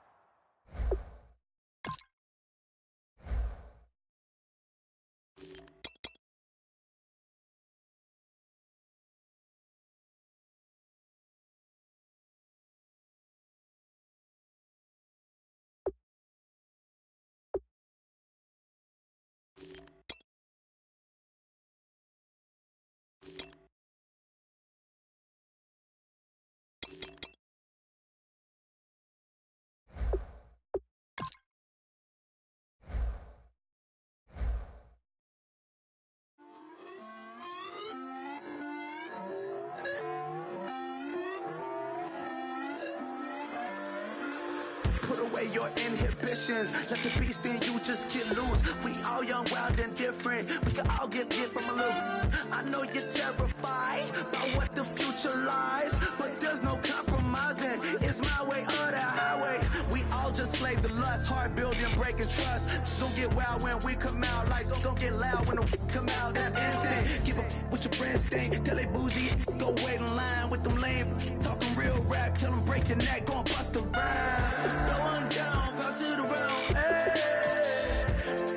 [SPEAKER 6] away your inhibitions. Let the beast in you just get loose. We all young, wild, and different. We can all get from a little. I know you're terrified by what the future lies, but there's no compromising. It's my way or the highway. We all just slave the lust, hard building, breaking trust. Don't get wild when we come out, like don't get loud when the come out. That's instant. Keep up with your friends thing. Tell they bougie, go wait in line with them lame. Talking real rap, tell them break your neck, go and bust a rhyme. Going down, pass it around. Hey,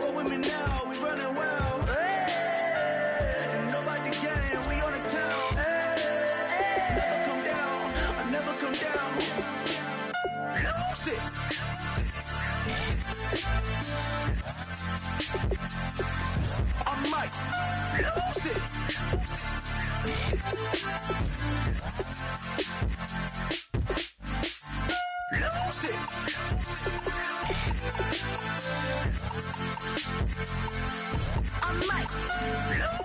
[SPEAKER 6] roll with me now, we running wild. Hey, and nobody can, we on the town. Hey, never come down, I never come down. Lose it. I might lose it. Lose it. I might lose